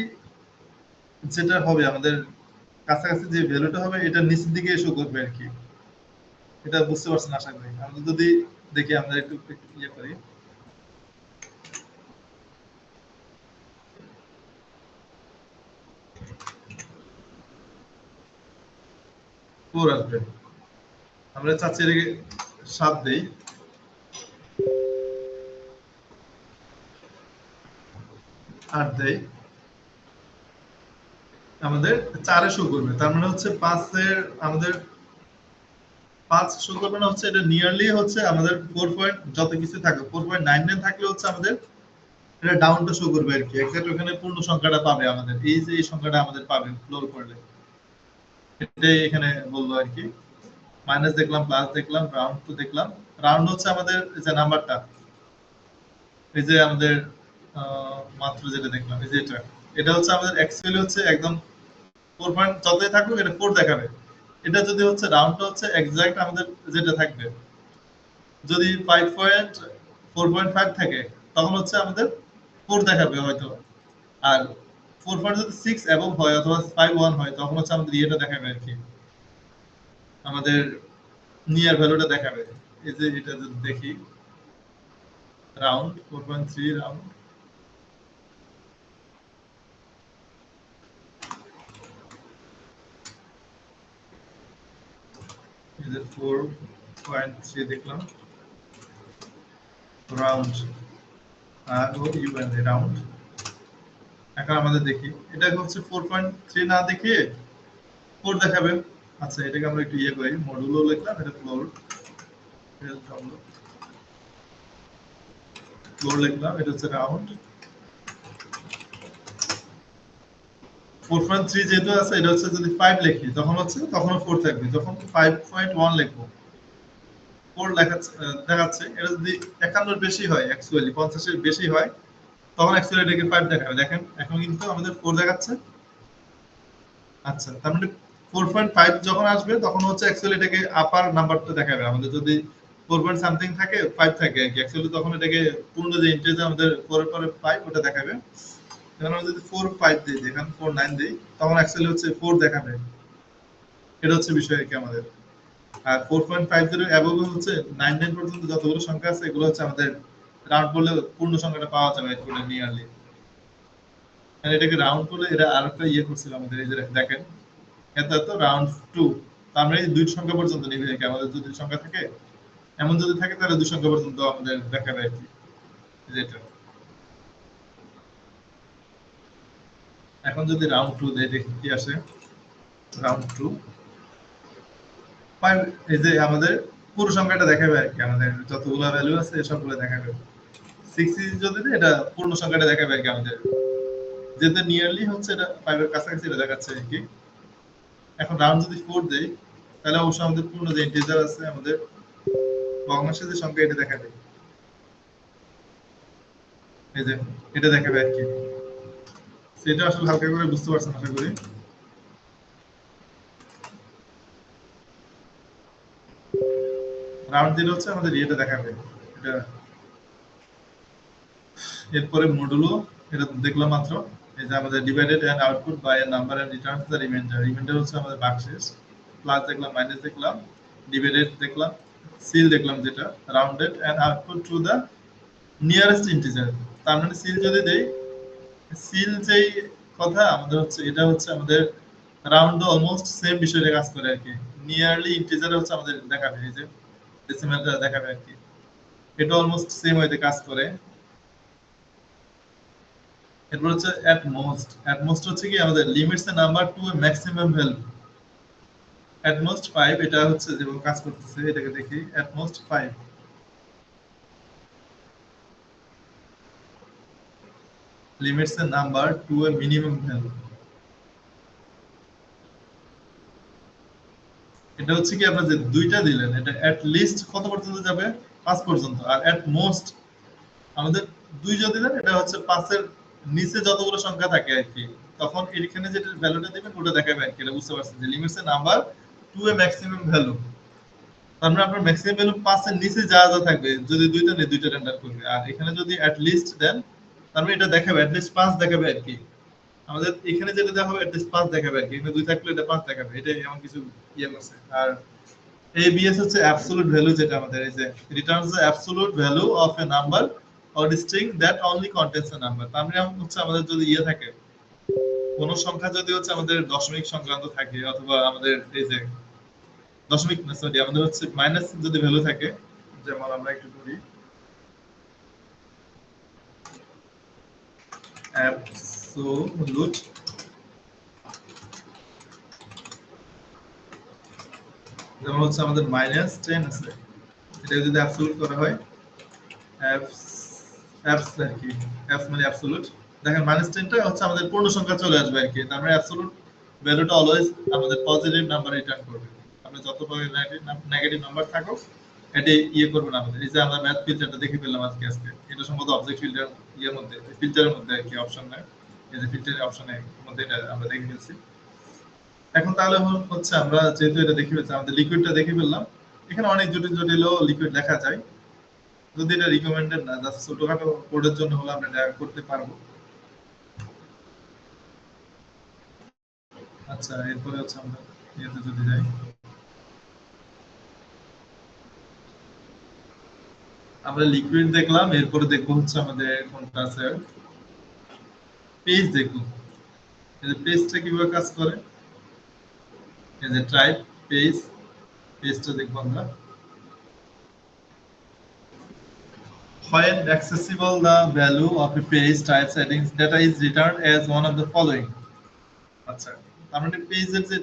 যেটা হবে আমাদের কাছাকাছি যে ভ্যালুটা হবে এটা নিচের দিকে শো করবে আর কি, এটা বুঝতে পারছেন আশা করি। আমরা যদি দেখি, আমরা একটু ইয়ে করি, ফোর আসবে, আমরা চাচ্ছি এটাকে 7 দেই, 8 দেই, আমাদের 4 শো করবে, তার মানে হচ্ছে 5 এর আমাদের 5 শো করবে না, হচ্ছে এটা নিয়ারলি হচ্ছে আমাদের 4 পয়েন্ট যত কিছু থাকে 4.99 থাকলে হচ্ছে আমাদের এটা ডাউনটা শো করবে আর কি, এক্সাক্ট ওখানে পূর্ণ সংখ্যাটা পাবে আমাদের, এই যে এই সংখ্যাটা আমাদের পাবে ফ্লোর করলে, এটাই এখানে বললো আর কি। মাইনাস দেখলাম, প্লাস দেখলাম, রাউন্ড টু দেখলাম, রাউন্ড হচ্ছে আমাদের যে নাম্বারটা, এই যে আমাদের মাত্র যেটা দেখলাম, এই যে এটা, এটা হচ্ছে আমাদের অ্যাকচুয়ালি হচ্ছে একদম 4 পয়েন্ট যতই থাকুক এটা 4 দেখাবে, এটা যদি হচ্ছে রাউন্ডটা হচ্ছে এক্সাক্ট আমাদের যেটা থাকবে, যদি 4.5 থাকে তখন হচ্ছে আমাদের 4 দেখাবে হয়তো, আর 4.6 এবং হয় অথবা 5.1 হয় তখন হচ্ছে আমাদের ইয়েটা দেখাবে আর কি, আমাদের নিয়ার ভ্যালুটা দেখাবে। এই যে এটা যদি দেখি রাউন্ড 4.3 রাউন্ড, এই যে 4.3 দেখলাম রাউন্ড, আর ও ইউএন রাউন্ড। এখন আমাদের দেখি এটা হচ্ছে 4.3 না দেখে 4 দেখাবে। আচ্ছা এটাকে আমরা একটু ইয়ে করি, মডুলো লিখলাম, এটা ফ্লোর, ফ্লোর লিখলাম, এটা হচ্ছে রাউন্ড, 4.3 যেহেতু আছে এটা হচ্ছে যদি 5 লিখি তখন হচ্ছে তখনও 4 থাকবে, যখন 5.1 লিখবো 4 দেখাচ্ছে, এটা যদি 51 বেশি হয় অ্যাকচুয়ালি 50 এর বেশি হয় তখন অ্যাকচুয়ালি এটাকে 5 দেখাবে। দেখেন এখন কিন্তু আমাদের 4 দেখাচ্ছে। আচ্ছা তার মানে 4.5 যখন আসবে তখন হচ্ছে অ্যাকচুয়ালি এটাকে আপার নাম্বারটা দেখাবে। আমাদের যদি 4 পয়েন্ট সামথিং থাকে 5 থাকে আর কি, অ্যাকচুয়ালি তখন এটাকে পূর্ণ যে ইন্টিজার আমাদের 4 এর পরে 5 ওটা দেখাবে। এখন আমরা যদি 4.5 দিই, যেখানে 4.9 দিই তখন অ্যাকচুয়ালি হচ্ছে 4 দেখাবে। এটা হচ্ছে বিষয় আর কি আমাদের। আর 4.50 অ্যাবভ হচ্ছে 99 পর্যন্ত যতগুলো সংখ্যা আছে এগুলো হচ্ছে আমাদের রাউন্ড করলে পূর্ণ সংখ্যাটা পাওয়া যাবে এগুলো নিয়ারলি। আর এটাকে রাউন্ড করলে এটা আরেকটা ইয়ে করছিল আমাদের, এই যে দেখেন এত এত রাউন্ড টু, তার মানে দুই সংখ্যা পর্যন্ত নিবে আর কি। আমাদের যদি সংখ্যা থাকে এমন যদি থাকে তাহলে দুই সংখ্যা পর্যন্ত আমাদের দেখাবে আর কি যেটা। এখন যদি রাউন্ড টু দেয় দেখি কি আসে। রাউন্ড টু 5, এই যে আমাদের পুরো সংখ্যাটা দেখাবে আর কি, আমাদের যতগুলো ভ্যালু আছে সবগুলো দেখাবে। 6 যদি দেয় এটা পূর্ণ সংখ্যাটা দেখাবে আর কি আমাদের, যেটা নিয়ারলি হচ্ছে এটা 5 এর কাছাকাছি এটা দেখাচ্ছে আর কি। এখন রাউন্ড যদি 4 দেই তাহলে অবশ্যই আমাদের পূর্ণ যে ইন্টিজার আছে আমাদের ভগ্নাংশের যে সংখ্যা এটা দেখাবে। এই যে এটা দেখাবে আর কি। সেটা আসলে হালকা করে বুঝতে পারছেন আশা করি। রাউন্ড দিলে হচ্ছে আমাদের ইয়েটা দেখাবে এটা। এরপরে মডুলো এটা দেখলাম মাত্র। এই যে আমাদের divided and output by a number and returns the remainder. Remainder হচ্ছে আমাদের ভাগশেষ। প্লাস দেখলাম, মাইনাস দেখলাম, ডিভাইডেড দেখলাম, সিল দেখলাম যেটা rounded and output to the nearest integer. তার মানে সিল যদি দেই, সিল যেই কথা আমাদের হচ্ছে এটা হচ্ছে আমাদের রাউন্ড অলমোস্ট সেম বিষয়টা কাজ করে আর কি। নিয়ারলি ইন্টিজার হচ্ছে আমাদের দেখাবে, এই যে ডেসিমালটা দেখাবে আর কি। এটা অলমোস্ট সেম ওয়েতে কাজ করে। এরপর হচ্ছে এট মোস্ট। এট মোস্ট হচ্ছে কি আমাদের লিমিটস এ নাম্বার টু এ ম্যাক্সিমাম ভ্যালু। এট মোস্ট 5 এটা হচ্ছে যেভাবে কাজ করতেছে এটাকে দেখি। এট মোস্ট 5 লিমিটস এ নাম্বার টু এ মিনিমাম ভ্যালু। এটা হচ্ছে কি আপনার যে দুইটা দিলেন এটা এট লিস্ট কত পর্যন্ত যাবে? 5 পর্যন্ত। আর এট মোস্ট আমাদের দুই যদি দেন এটা হচ্ছে 5 এর নিচে যতগুলো সংখ্যা থাকে আর কি, তখন এখানে যেটা ভ্যালুটা দিবেন ওটা দেখাবে আর কি। এটা বুঝতে পারছেন যে লিমিটস এ নাম্বার টু এ ম্যাক্সিমাম ভ্যালু। তার মানে আপনার ম্যাক্সিমাম ভ্যালু 5 এর নিচে যা যা থাকবে, যদি দুইটা নেই দুইটা রেন্ডার করবে। আর এখানে যদি এট লিস্ট দেন তার মানে এটা দেখাবে এট লিস্ট 5 দেখাবে আর কি। আমাদের এখানে যেটা দেখা হবে এট লিস্ট 5 দেখাবে আর কি। এখানে 2 থাকলে এটা 5 দেখাবে। এটাই এমন কিছু ইয়ে করছে। আর ABS হচ্ছে অ্যাবসলিউট ভ্যালু, যেটা আমাদের এই যে Returns the absolute value of A number or string that only contains A number. তার মানে হচ্ছে আমাদের যদি ইয়ে থাকে কোন সংখ্যা যদি হচ্ছে আমাদের দশমিক সংক্রান্ত থাকে, অথবা আমাদের এই যে দশমিক না সরি আমাদের হচ্ছে মাইনাস যদি ভ্যালু থাকে, যেমন আমরা একটু করি অ্যাবসোলুট, যেমন হচ্ছে আমাদের -10 আছে, এটা যদি অ্যাবসোলুট করা হয় অ্যাবস অ্যাবস আর কি, অ্যাবস মানে অ্যাবসোলুট। দেখেন -10টা হচ্ছে আমাদের পূর্ণ সংখ্যা চলে আসবে আর কি। তার মানে অ্যাবসোলুট ভ্যালুটা অলওয়েজ আমাদের পজিটিভ নাম্বার রিটার্ন করবে। আপনি যত নেগেটিভ নাম্বার থাকুক এটা ইয়ে করবে না আমাদের। এই যে আমরা ম্যাথ ফিল্টারটা দেখে পেলাম আজকে এটা সম্ভবত অবজেক্ট ফিল্টার ইয়ের মধ্যে, ফিল্টারের মধ্যে আর কি, অপশন নাই, এই যে ফিল্টারের অপশনের মধ্যে এটা আমরা দেখে ফেলছি। এখন তাহলে হচ্ছে আমরা যেহেতু এটা দেখে ফেলছি, আমাদের লিকুইডটা দেখে ফেললাম। এখানে অনেক জটিল জটিল লিকুইড লেখা যায়, যদি এটা রিকমেন্ডেড না, জাস্ট ছোটখাটো কোডের জন্য হলে আমরা এটা করতে পারবো। আচ্ছা এরপরে হচ্ছে আমরা ইয়েতে যদি যাই, আমরা লিকুইড দেখলাম, এরপরে দেখবো হচ্ছে আমাদের কোনটা আছে, পেজ দেখবো। এই যে পেজটা কিভাবে কাজ করে, এই যে টাইপ পেজ, পেজটা দেখবো আমরা। When accessible, the value of a page type settings data is returned as one of the following. আচ্ছা আমরা পেজের যে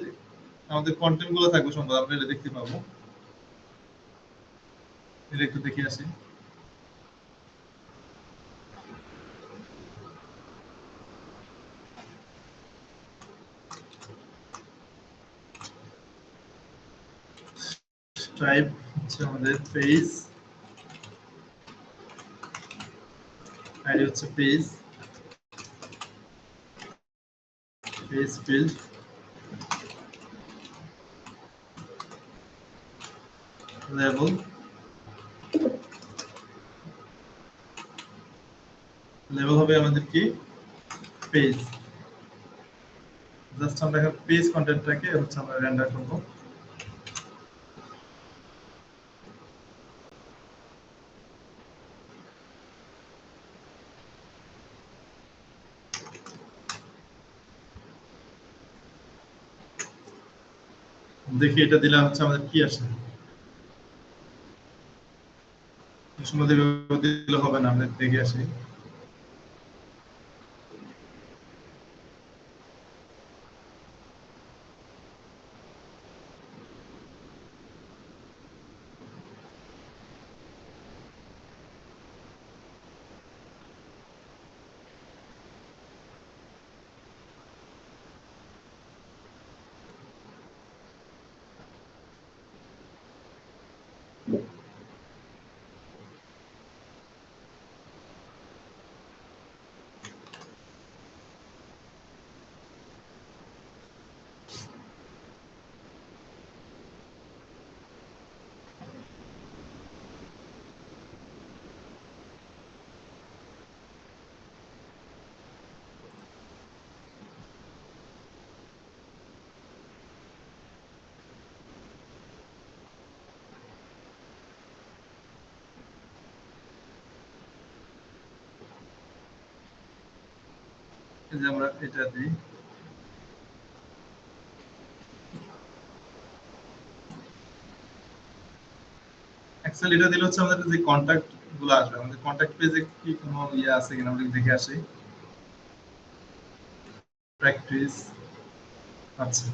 আমাদের কন্টেন্ট গুলো থাকবে সম্ভব আমরা এটা দেখতে পাবো। এটা একটু দেখে আসি। টাইপ হচ্ছে আমাদের পেজ, আইডি হচ্ছে page, page field, level, level হবে আমাদের কি পেজ। জাস্ট আমরা এখন পেজ কন্টেন্টটাকে হচ্ছে আমরা রেন্ডার করব। দেখি এটা দিলে হচ্ছে আমাদের কি আসে। সুন্দর দিলে হবে না, আমরা দেখে আসি। এই যে আমরা এটা দিই, অ্যাকচুয়ালি এটা দিলে হচ্ছে আমাদের যে কন্টাক্ট গুলো আসবে, আমাদের কন্টাক্ট পেজে কি কোনো ইয়ে আছে কিনা আমরা দেখে আসি। প্র্যাকটিস, আচ্ছা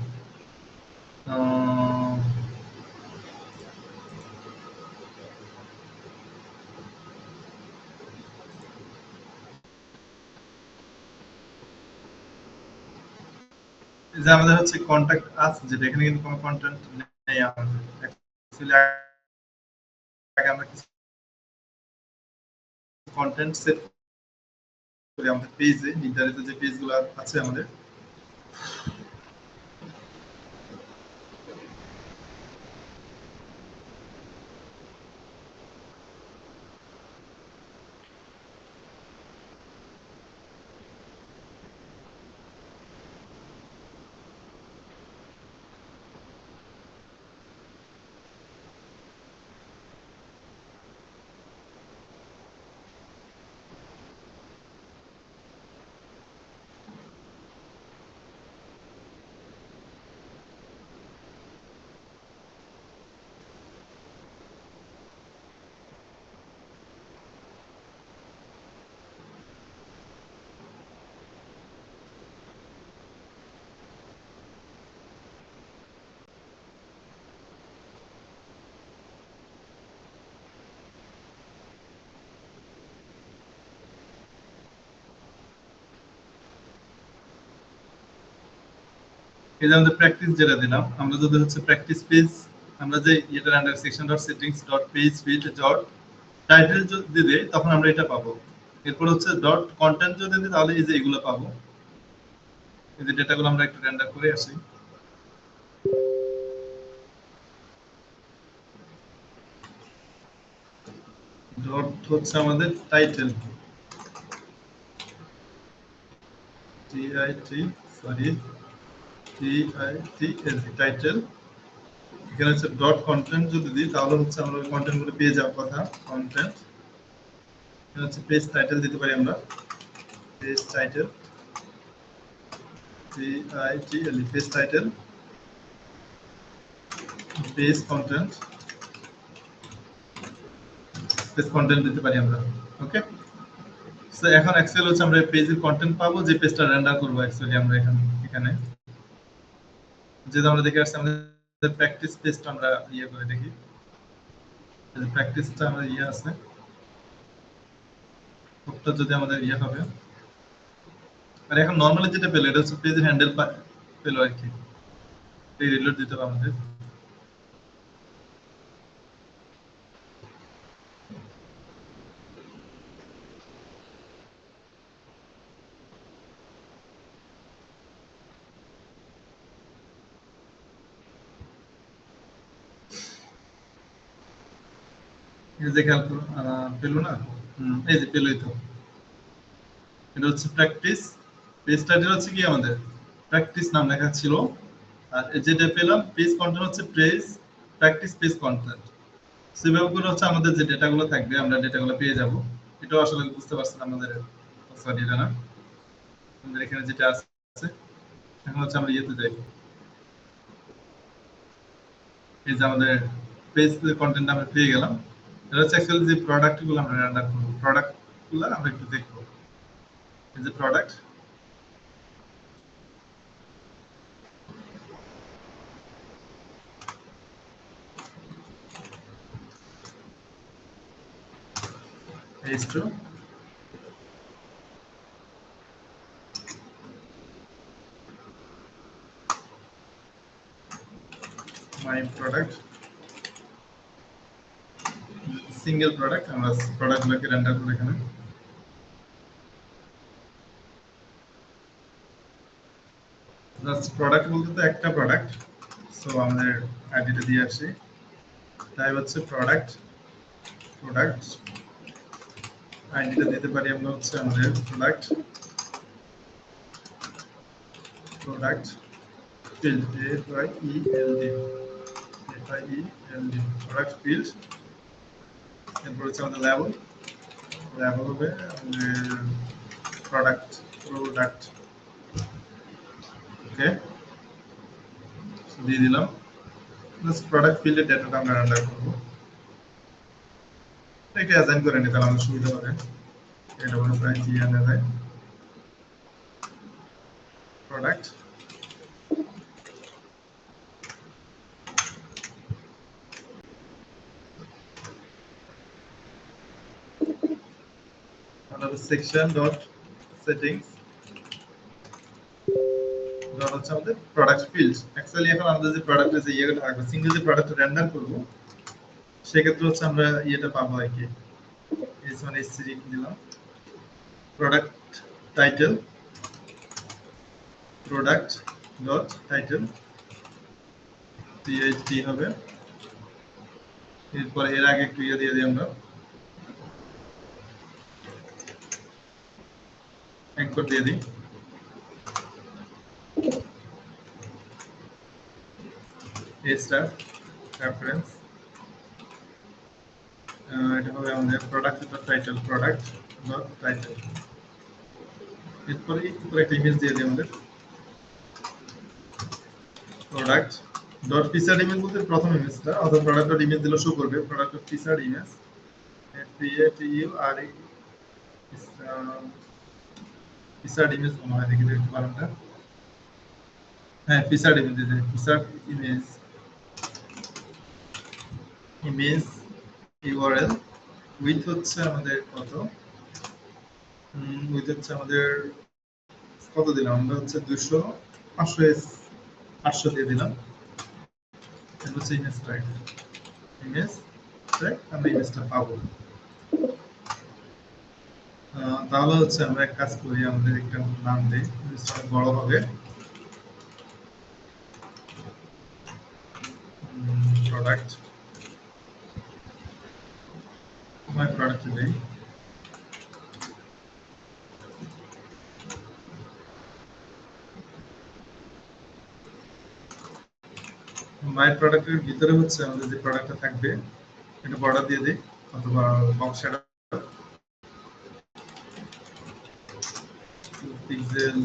এই যে আমাদের হচ্ছে কন্টাক্ট আছে, যেটা এখানে কিন্তু কোনো কন্টেন্ট নেই আমাদের। অ্যাকচুয়ালি আগে আমরা কিছু কন্টেন্ট সেট করি আমাদের পেজে, নির্ধারিত যে পেজগুলো আছে আমাদের। এই যে আমাদের প্র্যাকটিস যেটা দিলাম, আমরা যদি হচ্ছে প্র্যাকটিস পেজ, আমরা যে এটার under section dot settings dot page field dot title যদি দেই তখন আমরা এটা পাবো। এরপর হচ্ছে ডট কন্টেন্ট যদি দিই তাহলে এই যে এগুলো পাবো। এই যে ডেটাগুলো আমরা একটু রেন্ডার করে আসি। ডট হচ্ছে আমাদের টাইটেল, টিআইটি সরি টিআইটিএল টাইটেল। এখানে হচ্ছে ডট কন্টেন্ট যদি দিই তাহলে হচ্ছে আমরা ওই কন্টেন্ট গুলো পেয়ে যাওয়ার কথা। কন্টেন্ট এখানে হচ্ছে পেজ টাইটেল দিতে পারি আমরা, page title T I T L page title, page content, page content দিতে পারি আমরা। ওকে, সো এখন অ্যাকচুয়ালি হচ্ছে আমরা পেজের কন্টেন্ট পাবো, যে পেজটা রেন্ডার করবো অ্যাকচুয়ালি আমরা এখানে যেটা আমরা দেখে আসছি আমাদের প্র্যাকটিস পেজটা আমরা ইয়ে করে দেখি। প্র্যাকটিসটা আমরা ইয়ে আছে, কোডটা যদি আমাদের ইয়ে হবে। আর এখন নরমালি যেটা পেলো এটা হচ্ছে পেজের হ্যান্ডেল পেলো আর কি, এই রিলোড দিতে হবে আমাদের। এই যে খেয়াল করো, পেলো না? এই যে পেলোই তো। এটা হচ্ছে প্র্যাকটিস। পেজ টাইটেল হচ্ছে কি আমাদের প্র্যাকটিস নাম লেখা ছিল। আর যেটা পেলাম পেজ কন্টেন্ট হচ্ছে প্র্যাকটিস পেজ কন্টেন্ট। সেভাবে করে হচ্ছে আমাদের যে ডেটাগুলো থাকবে আমরা ডেটাগুলো পেয়ে যাব। এটাও আসলে বুঝতে পারছেন আমাদের, সরি এটা না, আমাদের এখানে যেটা আছে এখন হচ্ছে আমরা ইয়েতে যাই। এই যে আমাদের পেজ কন্টেন্ট আমরা পেয়ে গেলাম। এটা হচ্ছে অ্যাকচুয়ালি যে প্রোডাক্ট গুলো আমরা রান্ডার করবো, প্রোডাক্ট গুলো আমরা একটু দেখবো। এই যে product, H to my product, single product, আমরা প্রোডাক্ট গুলোকে রান্ডার করে এখানে জাস্ট প্রোডাক্ট বলতে তো একটা প্রোডাক্ট। সো আমাদের আইডিটা দিয়ে আসি, তাই হচ্ছে প্রোডাক্ট, প্রোডাক্ট আইডিটা দিতে পারি আমরা হচ্ছে আমাদের product, product field, F I E L D product field. এরপর হচ্ছে আমাদের লেভেল, লেভেল হবে আমাদের প্রোডাক্ট, প্রোডাক্ট ওকে দিয়ে দিলাম। জাস্ট প্রোডাক্ট ফিল্ডের ডেটাটা আমরা রান্ডার করবো। এটা অ্যাসাইন করে নিতে আমাদের সুবিধা হবে। এটা হলো প্রায় জি আনা যায় product, section dot settings dot হচ্ছে আমাদের প্রোডাক্ট ফিল্ড। অ্যাকচুয়ালি এখন আমাদের যে প্রোডাক্টের যে ইয়েটা থাকবে, সিঙ্গেল যে প্রোডাক্ট রেন্ডার করব সেক্ষেত্রে হচ্ছে আমরা ইয়েটা পাবো আর কি, h1 h3 দিলাম, product title, product dot title phd হবে। এরপর এর আগে একটু ইয়ে দিয়ে দিই আমরা, অ্যাঙ্কর দিয়ে দিই, a স্টার রেফারেন্স, এটা হবে আমাদের product dot title, product dot title. এরপরে একটু করে একটা ইমেজ দিয়ে দিই আমাদের, প্রোডাক্ট ডট ফিচার ইমেজ বলতে প্রথম ইমেজটা, অথবা প্রোডাক্ট ডট ইমেজ দিলে শো করবে product dot feature image, FICAR feature image মনে হয়, দেখি একটু বানানটা। হ্যাঁ ফিচার ইমেজ দিতে, feature image, image URL with হচ্ছে আমাদের কত, উইথ হচ্ছে আমাদের কত দিলাম আমরা হচ্ছে 200 500 800 দিয়ে দিলাম। এটা হচ্ছে ইমেজ ট্র্যাক, ইমেজ ট্র্যাক আমরা ইমেজটা পাবো। তাহলে হচ্ছে আমরা এক কাজ করি, আমাদের একটা নাম দিই, ইমেজটা অনেক বড় হবে, প্রোডাক্ট, মাই প্রোডাক্ট দিই, মাই প্রোডাক্টের ভিতরে হচ্ছে আমাদের যে প্রোডাক্টটা থাকবে এটা বর্ডার দিয়ে দিই, অথবা box shadow, pixel,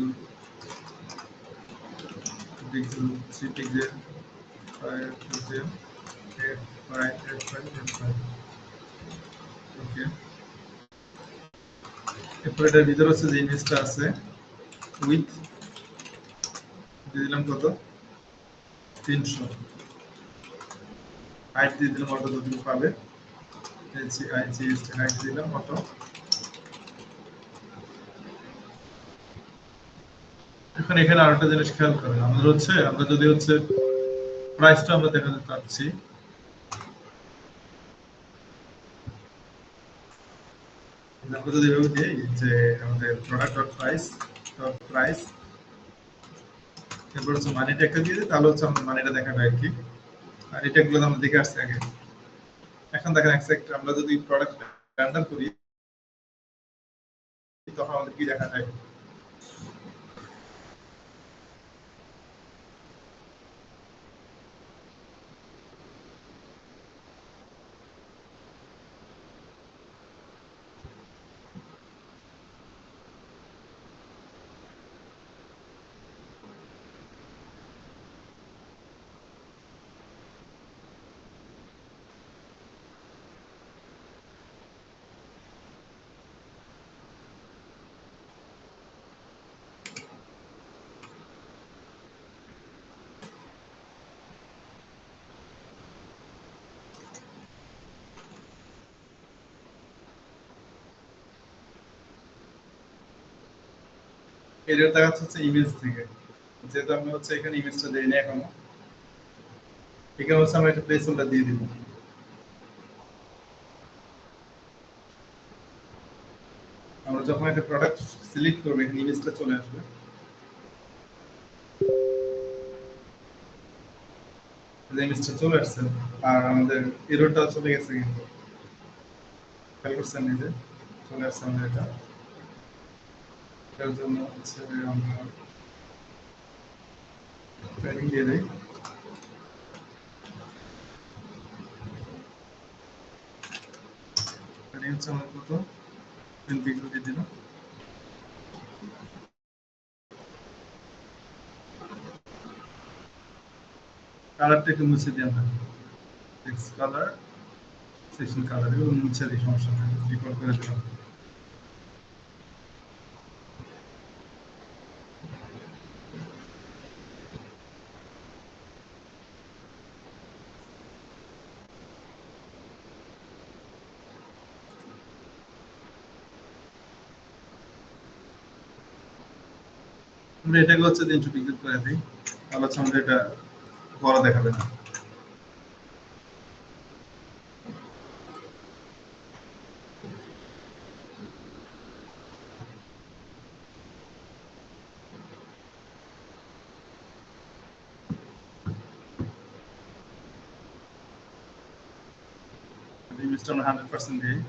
pixel 3 pixel 5 pixel f5 f5 f5 ওকে। এরপর এটার ভিতরে হচ্ছে যে ইমেজটা আছে উইথ দিয়ে দিলাম কত 300, হাইট দিয়ে দিলাম অটো যতটুকু পাবে, হাইট দিলাম অটো। এখন এখানে আরেকটা জিনিস খেয়াল করেন, আমাদের হচ্ছে আমরা যদি হচ্ছে প্রাইসটা আমরা দেখাতে চাচ্ছি, আমরা যদি এভাবে দিই যে আমাদের প্রোডাক্ট ডট প্রাইস, এরপর হচ্ছে মানিটা একটা দিয়ে দিই, তাহলে হচ্ছে আমাদের মানিটা দেখাবে আর কি। আর এটা গুলো আমরা দেখে আসছি আগে, এখন দেখেন এক্সাক্ট আমরা যদি প্রোডাক্ট রেন্ডার করি তখন আমাদের কি দেখা যায়। এটার দেখা হচ্ছে ইমেজ থেকে, যেহেতু আমি হচ্ছে এখানে ইমেজটা দিই না এখনো, এখানে হচ্ছে আমরা একটা প্লেস হোল্ডার দিয়ে দিব। আমরা যখন একটা প্রোডাক্ট সিলেক্ট করবো এখানে ইমেজটা চলে আসবে, ইমেজটা চলে আসছে আর আমাদের এররটা চলে গেছে, কিন্তু খেয়াল করছেন এই যে চলে আসছে আমাদের এটা। এটার জন্য হচ্ছে আমরা ট্রেনিং দিয়ে দিই। ট্রেনিং হচ্ছে আমার কত 20 দিয়ে দিলাম। কালারটা একটু মুছে দিই আমরা, টেক্সট কালার, সেকশন কালার এগুলো মুছে দিই, সমস্যা নেই, রেকর্ড করে দিলাম। আমরা এটাকে হচ্ছে ইন্ট্রোডিউস করে দিই, তাহলে হচ্ছে আমাদের এটা বড় দেখাবে না। ইমেজটা আমরা 100% দিই।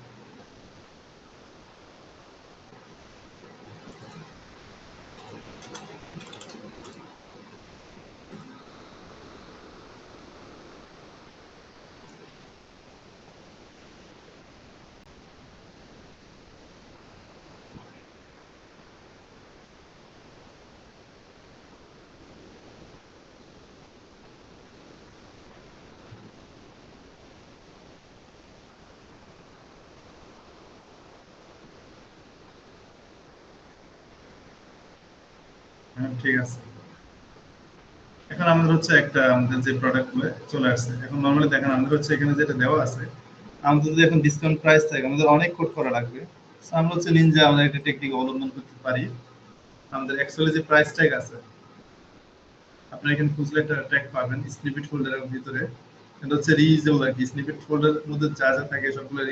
হ্যাঁ, ঠিক আছে। এখন আমাদের হচ্ছে একটা আমাদের যে প্রোডাক্ট গুলো চলে আসছে, এখন নরমালি দেখেন আমাদের হচ্ছে এখানে যেটা দেওয়া আছে, আমাদের যদি এখন ডিসকাউন্ট প্রাইস থাকে আমাদের অনেক কোড করা লাগবে। So আমরা হচ্ছে নিনজা আমাদের একটা টেকনিক অবলম্বন করতে পারি। আমাদের অ্যাকচুয়ালি যে প্রাইস ট্যাগ আছে, আপনি এখানে খুঁজলে একটা ট্যাগ পাবেন স্নিপেট ফোল্ডারের ভিতরে, এটা হচ্ছে রিইউজেবল আর কি। স্নিপেট ফোল্ডারের মধ্যে যা যা থাকে সবগুলো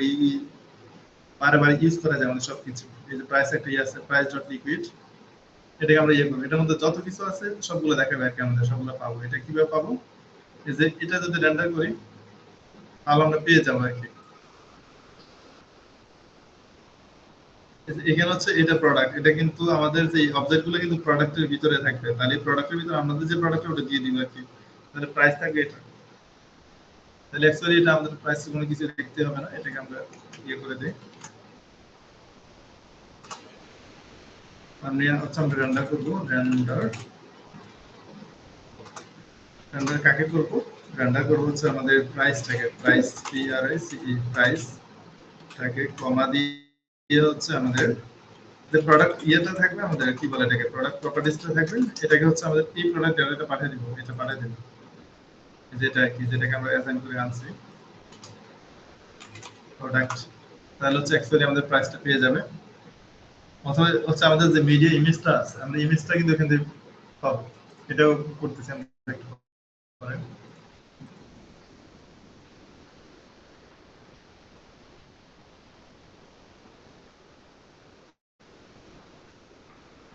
বারে ইউজ করা যায় আমাদের সবকিছু। এই যে প্রাইস একটা আছে, প্রাইস ডট লিকুইড, এটাকে আমরা ইয়ে করবো, এটার মধ্যে যত কিছু আছে সবগুলো দেখাবে আর কি, আমাদের সবগুলো পাবো। এটা কিভাবে পাবো, এই যে এটা যদি রেন্ডার করি তাহলে আমরা পেয়ে যাবো আর কি। এখানে হচ্ছে এটা প্রোডাক্ট, এটা কিন্তু আমাদের যে অবজেক্ট গুলো কিন্তু প্রোডাক্টের ভিতরে থাকবে, তাহলে প্রোডাক্টের ভিতরে আমাদের যে প্রোডাক্ট ওটা দিয়ে দিব আর কি, তাহলে প্রাইস থাকবে এটা। তাহলে অ্যাকচুয়ালি এটা আমাদের প্রাইস কোনো কিছু লিখতে হবে না, এটাকে আমরা ইয়ে করে দিই। আমরা হচ্ছে আমরা রেন্ডার করবো, রেন্ডার কাকে করবো, রেন্ডার করবো হচ্ছে আমাদের প্রাইসটাকে, প্রাইস প্রাইসটাকে কমা দিয়ে হচ্ছে আমাদের যে প্রোডাক্ট ইয়েটা থাকবে, আমাদের কি বলে এটাকে, প্রোডাক্ট প্রপার্টিসটা থাকবে, এটাকে হচ্ছে আমাদের এই প্রোডাক্ট ডেটাটা পাঠিয়ে দিব, এটা পাঠিয়ে দিব যেটা কি, যেটাকে আমরা অ্যাসাইন করে আনছি প্রোডাক্ট। তাহলে হচ্ছে অ্যাকচুয়ালি আমাদের প্রাইসটা পেয়ে যাবে। অথবা হচ্ছে আমাদের যে মিডিয়া ইমেজটা আছে, আমরা ইমেজটা কিন্তু এখান থেকে পাবো, এটাও করতেছি আমরা একটু পরে।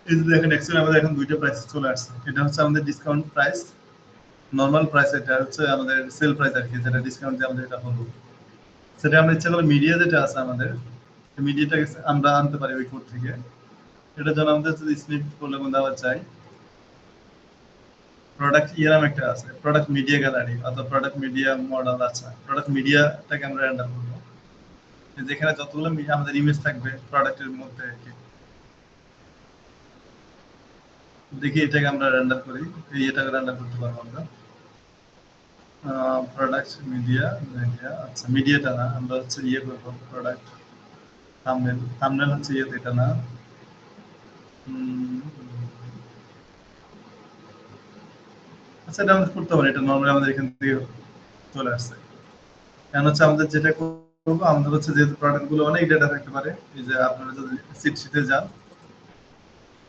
এই যে দেখেন অ্যাকচুয়ালি আমাদের এখন দুইটা প্রাইস চলে আসছে, এটা হচ্ছে আমাদের ডিসকাউন্ট প্রাইস, নরমাল প্রাইস, এটা হচ্ছে আমাদের সেল প্রাইস আর কি, যেটা ডিসকাউন্ট দিয়ে আমাদের এটা হলো। সেটা আমরা ইচ্ছা করলে মিডিয়া যেটা আছে আমাদের মিডিয়াটাকে আমরা আনতে পারি ওই কোড থেকে। এটার জন্য আমাদের যদি স্নিপ করলে দেওয়া চাই প্রোডাক্ট ইয়ারাম একটা আছে, প্রোডাক্ট মিডিয়া গ্যালারি অথবা প্রোডাক্ট মিডিয়া মডেল আছে। প্রোডাক্ট মিডিয়াটাকে আমরা রেন্ডার করবো, যেখানে যতগুলো আমাদের ইমেজ থাকবে প্রোডাক্টের মধ্যে আর কি। দেখি এটাকে আমরা রেন্ডার করি, এটাকে রেন্ডার করতে পারবো আমরা। প্রোডাক্ট মিডিয়া মিডিয়া, আচ্ছা মিডিয়াটা না, আমরা হচ্ছে ইয়ে করবো প্রোডাক্ট থাম্বনেল। থাম্বনেল হচ্ছে ইয়ে এটা না, আচ্ছা এটা আমাদের করতে পারি, এটা নরমালি আমাদের এখান থেকে চলে আসছে। কারণ হচ্ছে আমাদের যেটা করবো, আমাদের হচ্ছে যেহেতু প্রোডাক্ট গুলো অনেক ডেটা থাকতে পারে, এই যে আপনারা যদি শীটে যান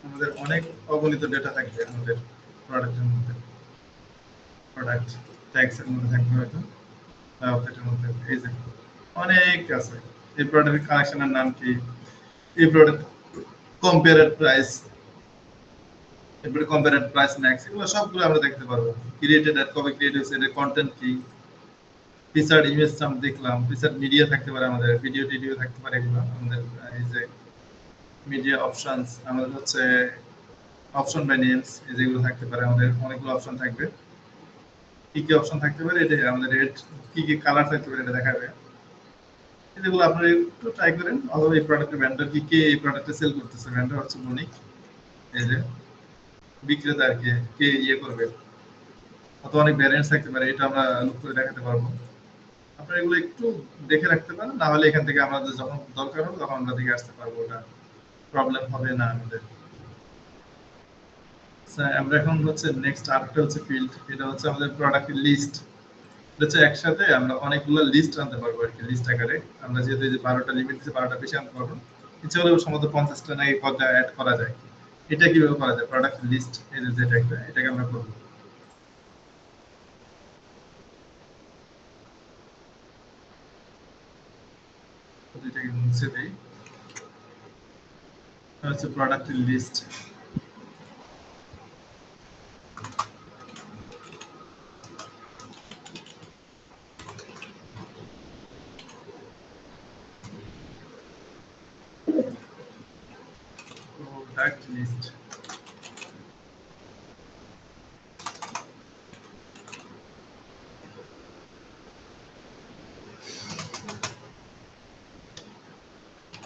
আমাদের অনেক অগণিত ডেটা থাকবে আমাদের প্রোডাক্টের মধ্যে। প্রোডাক্ট ট্যাগস এর মধ্যে থাকবে হয়তো, এটার মধ্যে এই যে অনেক আছে। এই প্রোডাক্টের কালেকশনের নাম কি, এই প্রোডাক্ট কম্পেয়ারেড প্রাইস, এরপরে কম্পেয়ারেড প্রাইস ম্যাক্স, এগুলো সবগুলো আমরা দেখতে পারবো। ক্রিয়েটেড এট কবে ক্রিয়েট হয়েছে, এর কন্টেন্ট কি, ফিচার্ড ইমেজ আমরা দেখলাম, ফিচার্ড মিডিয়া থাকতে পারে আমাদের, ভিডিও টিডিও থাকতে পারে এগুলো আমাদের। এই যে মিডিয়া অপশনস আমাদের হচ্ছে অপশন বাই নেমস, এই যেগুলো থাকতে পারে আমাদের, অনেকগুলো অপশন থাকবে। কি কি অপশন থাকতে পারে এটা আমাদের রেড, কি কি কালার থাকতে পারে এটা দেখাবে। যেগুলো আপনারা একটু ট্রাই করেন, অথবা এই প্রোডাক্টের ভেন্ডর কি, কে এই প্রোডাক্টটা সেল করতেছে, ভেন্ডর হচ্ছে বণিক, এই যে বিক্রেতা আর কি, কে ইয়ে করবে, অথবা অনেক ভ্যারিয়েন্টস থাকতে পারে, এটা আমরা লুক করে দেখাতে পারবো। আপনারা এগুলো একটু দেখে রাখতে পারেন, না হলে এখান থেকে আমাদের যখন দরকার হবে তখন আমরা দেখে আসতে পারবো, ওটা প্রবলেম হবে না আমাদের। আমরা এখন হচ্ছে নেক্সট আরেকটা হচ্ছে ফিল্ড, এটা হচ্ছে আমাদের প্রোডাক্টের লিস্ট। এটা হচ্ছে একসাথে আমরা অনেকগুলো লিস্ট আনতে পারবো আর কি, লিস্ট আকারে। আমরা যেহেতু এই যে 12টা লিমিট দিচ্ছে, 12টা বেশি আনতে পারবো, ইচ্ছা হলে সম্ভবত 50টা নাকি কতটা অ্যাড করা যায়। এটা কিভাবে করা যায়, প্রোডাক্ট লিস্ট এই যে যেটা একটা, এটাকে আমরা করবো। এটাকে মুছে দেই, হচ্ছে প্রোডাক্টের লিস্ট। প্রোডাক্ট লিস্ট,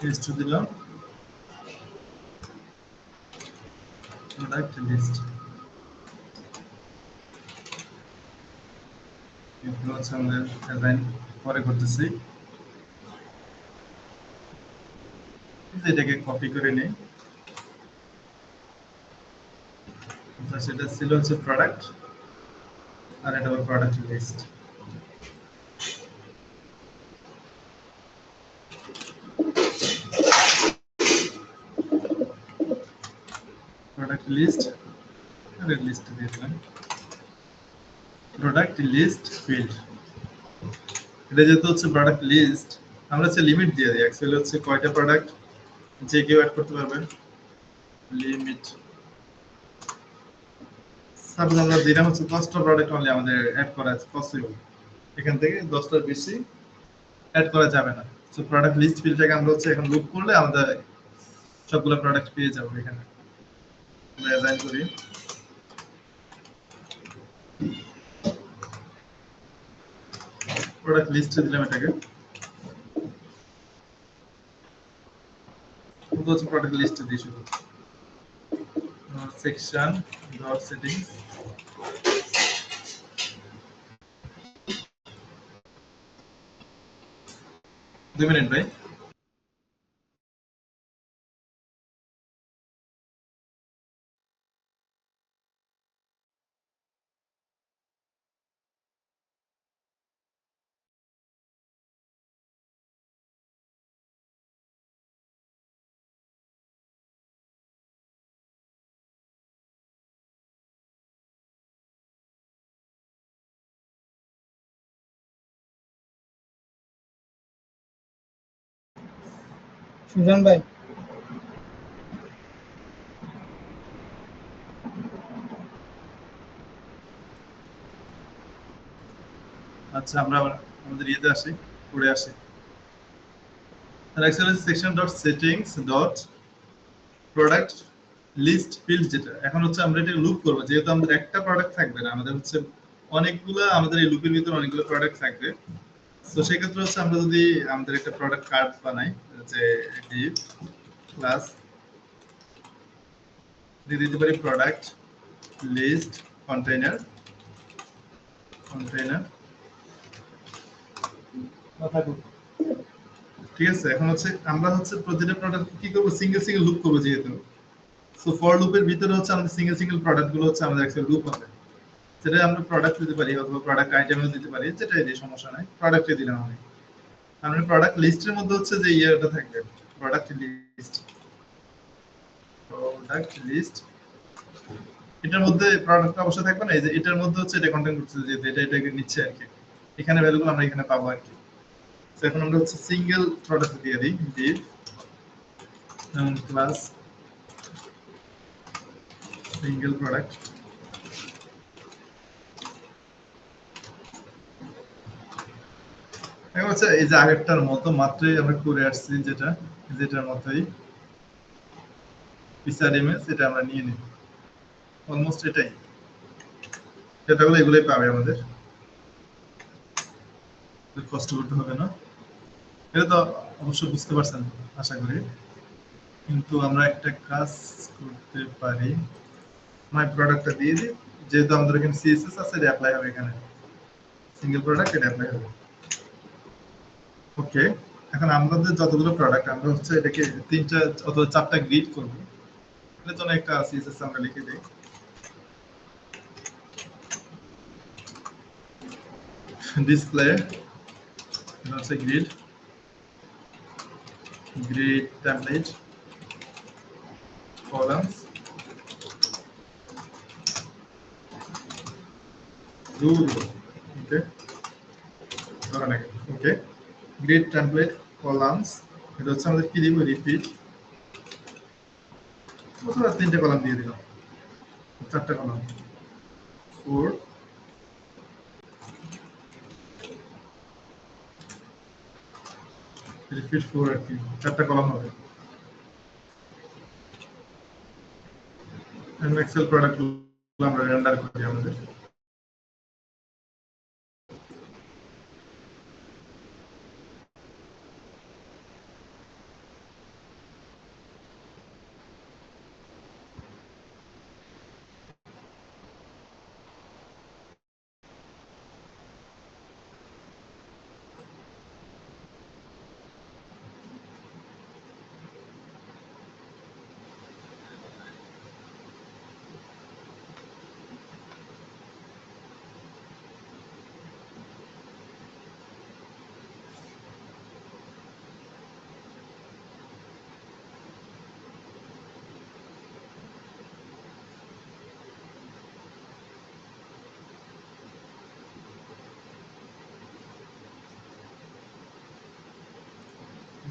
লিস্ট দিলাম, প্রোডাক্ট লিস্ট। এগুলো হচ্ছে আমাদের ডিজাইন পরে করতেছি। এটাকে কপি করে নিই, সেটা ছিল হচ্ছে প্রোডাক্ট, আর এটা হলো প্রোডাক্ট লিস্ট। প্রোডাক্ট লিস্ট, আরে লিস্ট দিয়ে দিলাম, প্রোডাক্ট লিস্ট ফিল্ড। এটা যেহেতু হচ্ছে প্রোডাক্ট লিস্ট, আমরা হচ্ছে লিমিট দিয়ে দিই। অ্যাকচুয়ালি হচ্ছে কয়টা প্রোডাক্ট যে কেউ অ্যাড করতে পারবে, লিমিট। সাপোজ আমরা দিলাম হচ্ছে 10টা প্রোডাক্ট অনলি আমাদের অ্যাড করা আছে পসিবল, এখান থেকে 10টার বেশি অ্যাড করা যাবে না। সো প্রোডাক্ট লিস্ট ফিল্ডটাকে আমরা হচ্ছে এখন লুপ করলে আমাদের সবগুলো প্রোডাক্ট পেয়ে যাবো এখানে। আমরা অ্যাসাইন করি, প্রোডাক্ট লিস্টে দিলাম এটাকে, শুধু হচ্ছে প্রোডাক্ট লিস্টে দিই শুধু। সেকশন ডট সেটিংস, 2 মিনিট ভাই। সুজন ভাই, আচ্ছা আমরা আমাদের ইয়েতে আসি, পড়ে আসি। Actually section dot settings dot product list field যেটা এখন হচ্ছে আমরা এটা লুপ করব যেহেতু আমাদের একটা প্রোডাক্ট থাকবে না আমাদের হচ্ছে অনেকগুলো আমাদের এই লুপের ভিতরে অনেকগুলো প্রোডাক্ট থাকবে তো সেই ক্ষেত্রে হচ্ছে আমরা যদি আমাদের একটা প্রোডাক্ট কার্ড বানাই যে div ক্লাস দিয়ে দিতে পারি প্রোডাক্ট লিস্ট কন্টেইনার ঠিক আছে এখন হচ্ছে আমরা হচ্ছে প্রতিটা প্রোডাক্ট কি করব সিঙ্গেল সিঙ্গেল লুপ করব যেহেতু সো ফর লুপের ভিতরে হচ্ছে আমাদের সিঙ্গেল সিঙ্গেল প্রোডাক্ট গুলো হচ্ছে আমাদের একটা লুপ হবে সেটা আমরা প্রোডাক্ট দিতে পারি অথবা প্রোডাক্ট আইটেমও দিতে পারি যেটাই দিয়ে সমস্যা নাই প্রোডাক্টে দিলাম আমি আমরা প্রোডাক্ট লিস্টের মধ্যে হচ্ছে যে ইয়াটা থাকবে প্রোডাক্ট লিস্ট এটার মধ্যে প্রোডাক্ট অবশ্যই থাকবে না এই যে এটার মধ্যে হচ্ছে এটা কন্টেন্ট করছে যে এটা এটাকে নিচ্ছে আর কি এখানে ভ্যালুগুলো আমরা এখানে পাবো আর কি তো এখন আমরা হচ্ছে সিঙ্গেল প্রোডাক্ট দিয়ে দিই div ক্লাস সিঙ্গেল প্রোডাক্ট এখন হচ্ছে এই যে আগেরটার মতো মাত্রই আমরা করে আসছি যেটার মতোই পিসার ইমেজ এটা আমরা নিয়ে নিই অলমোস্ট এটাই ডেটাগুলো এগুলোই পাবে আমাদের কষ্ট করতে হবে না এটা তো অবশ্যই বুঝতে পারছেন আশা করি কিন্তু আমরা একটা কাজ করতে পারি মাই প্রোডাক্টটা দিয়ে দিই যেহেতু আমাদের এখানে সিএসএস আছে এটা অ্যাপ্লাই হবে এখানে সিঙ্গেল প্রোডাক্ট এটা অ্যাপ্লাই হবে ওকে এখন আমাদের যতগুলো প্রোডাক্ট আমরা হচ্ছে এটাকে তিনটা অথবা চারটা গ্রিড করবো এর জন্য একটা সিএসএস আমরা লিখে দিই ডিসপ্লে হচ্ছে grid template columns rule okay okay grid template columns এটা হচ্ছে আমাদের কি দিব রিপিট অথবা তিনটে কলাম দিয়ে দিলাম চারটা কলাম 4 রিপিট 4 আর কি চারটা কলাম হবে এক্সেল প্রোডাক্ট আমরা রেন্ডার করি আমাদের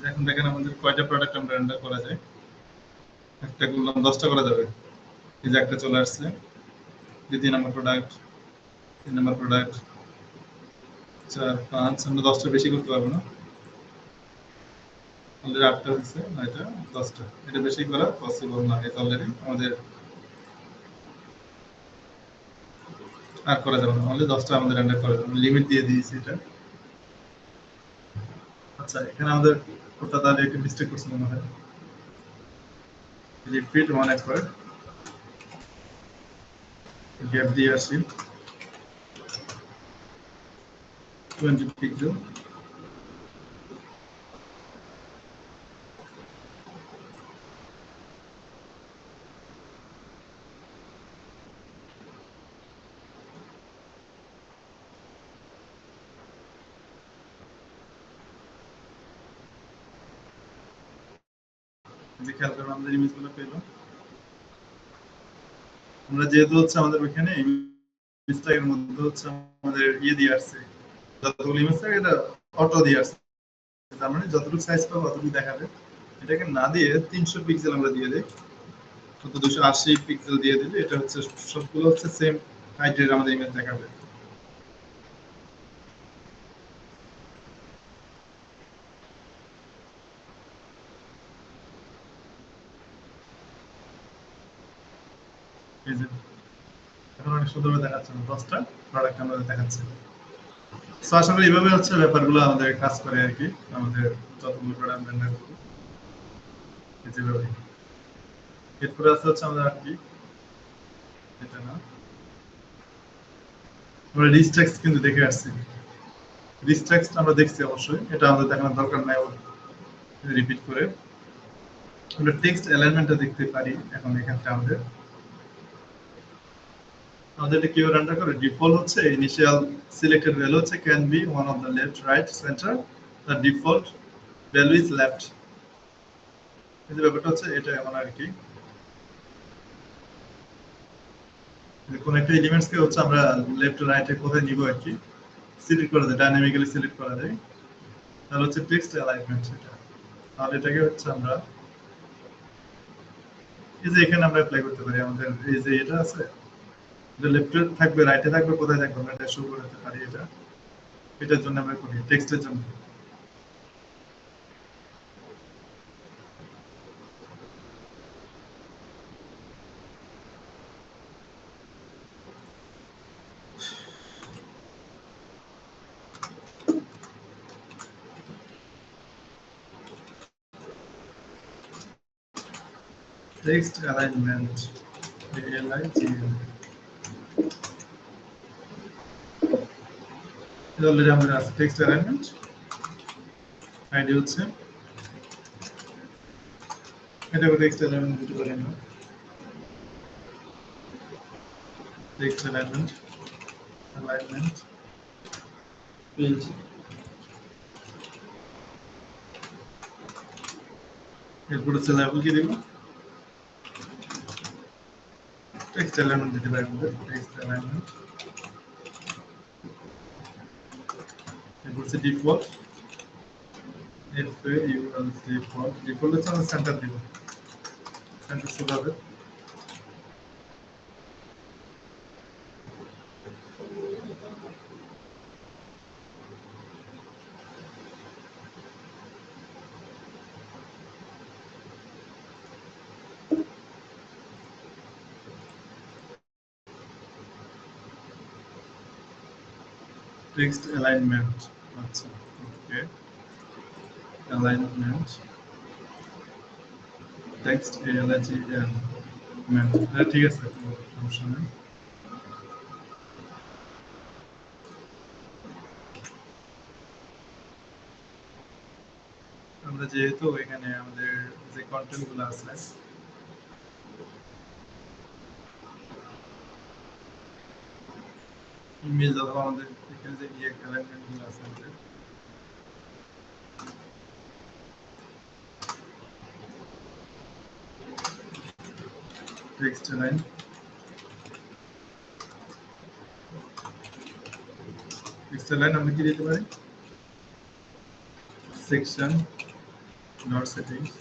এখন দেখেন আমাদের কয়টা প্রোডাক্ট আমরা রেন্ডার করা যায় একটা করলাম 10টা করা যাবে এই যে একটা চলে আসছে দ্বিতীয় নম্বর প্রোডাক্ট 3 নম্বর প্রোডাক্ট 4 5 আমরা 10টা বেশি করতে পারবো না অলরেডি 8টা হয়েছে এটা 10টা এটা বেশি করা পসিবল না এটা অলরেডি আমাদের আর করা যাবে না অলরেডি 10টা আমাদের রেন্ডার করা যাবে লিমিট দিয়ে দিয়েছি এটা আচ্ছা এখানে আমাদের ওটা তাহলে একটু মিস্টেক করছে মনে হয় রিপিট ওয়ান একবার গ্যাপ দিয়ে আসি 20 পিক্সেল যে খেয়াল করবেন আমাদের ইমেজগুলো পেলাম আমরা যেহেতু হচ্ছে আমাদের ওইখানে ইমেজটার মধ্যে হচ্ছে আমাদের ইয়ে দিয়ে আসছে যতগুলো ইমেজ থাকে এটা অটো দিয়ে আসছে তার মানে যতটুকু সাইজ পাবো ততটুকু দেখাবে এটাকে না দিয়ে 300 পিক্সেল আমরা দিয়ে দিই অত 280 পিক্সেল দিয়ে দিলে এটা হচ্ছে সবগুলো হচ্ছে সেম হাইটের আমাদের ইমেজ দেখাবে এই যে এখন অনেক সুন্দরভাবে দেখাচ্ছে না, 10টা প্রোডাক্ট আমাদের দেখাচ্ছে। সো আশা করি এইভাবে হচ্ছে ব্যাপারগুলো আমাদের কাজ করে আর কি, আমাদের যতগুলো প্রোডাক্ট ভেন্ডার করবো যেভাবে। এরপরে আছে হচ্ছে আমাদের আর কি, এটা না, আমরা রিস্ট্রাক্স কিন্তু দেখে আসছি। রিস্ট্রাক্স আমরা দেখছি অবশ্যই, এটা আমাদের দেখানোর দরকার নাই রিপিট করে। আমরা টেক্সট অ্যালাইনমেন্টটা দেখতে পারি এখন এখানটা আমাদের এটা কিভাবে রান্ডার করে। ডিফল্ট হচ্ছে ইনিশিয়াল সিলেক্টেড ভ্যালু হচ্ছে can be one of the left right centre, the default value is left. এই যে ব্যাপারটা হচ্ছে এটা এমন আর কি, কোন একটা এলিমেন্টসকে হচ্ছে আমরা লেফট রাইটে কোথায় নিব আর কি সিলেক্ট করা যায়, ডাইনামিক্যালি সিলেক্ট করা যায়। তাহলে হচ্ছে টেক্সট অ্যালাইনমেন্ট সেটা। তাহলে এটাকে হচ্ছে আমরা এই যে এখানে আমরা অ্যাপ্লাই করতে পারি। আমাদের এই যে এটা আছে, এটা লেফটে থাকবে রাইটে থাকবে কোথায় থাকবে আমরা এটা শো করতে পারি। এটা এটার জন্য আমরা করি টেক্সটের জন্য। টেক্সট অ্যালাইনমেন্ট ALIGN, এটা অলরেডি আমাদের আছে টেক্সট অ্যালাইনমেন্ট। আইডি হচ্ছে এটা টেক্সট অ্যালাইনমেন্ট দিতে পারি আমরা। টেক্সট অ্যালাইনমেন্ট পেজ, এরপর হচ্ছে লেভেল কি দিব, টেক্সট অ্যালাইনমেন্ট দিতে পারি আমাদের টেক্সট অ্যালাইনমেন্ট। এরপর হচ্ছে ডিফল্ট FAUL ডিফল্ট, ডিফল্ট হচ্ছে আমরা সেন্টার দিব, সেন্টার শো হবে। টেক্সট অ্যালাইনমেন্ট, আচ্ছা ওকে, অ্যালাইনমেন্ট টেক্সট ALIGN, ঠিক আছে সমস্যা নেই। আমরা যেহেতু এখানে আমাদের যে কন্টেন্ট গুলো আছে ইমেজ অথবা আমাদের এখানে যে অ্যালাইনমেন্ট গুলো আছে আমাদের টেক্সট লাইন, টেক্সট লাইন আমরা কি দিতে পারি, সেকশন ডট সেটিংস।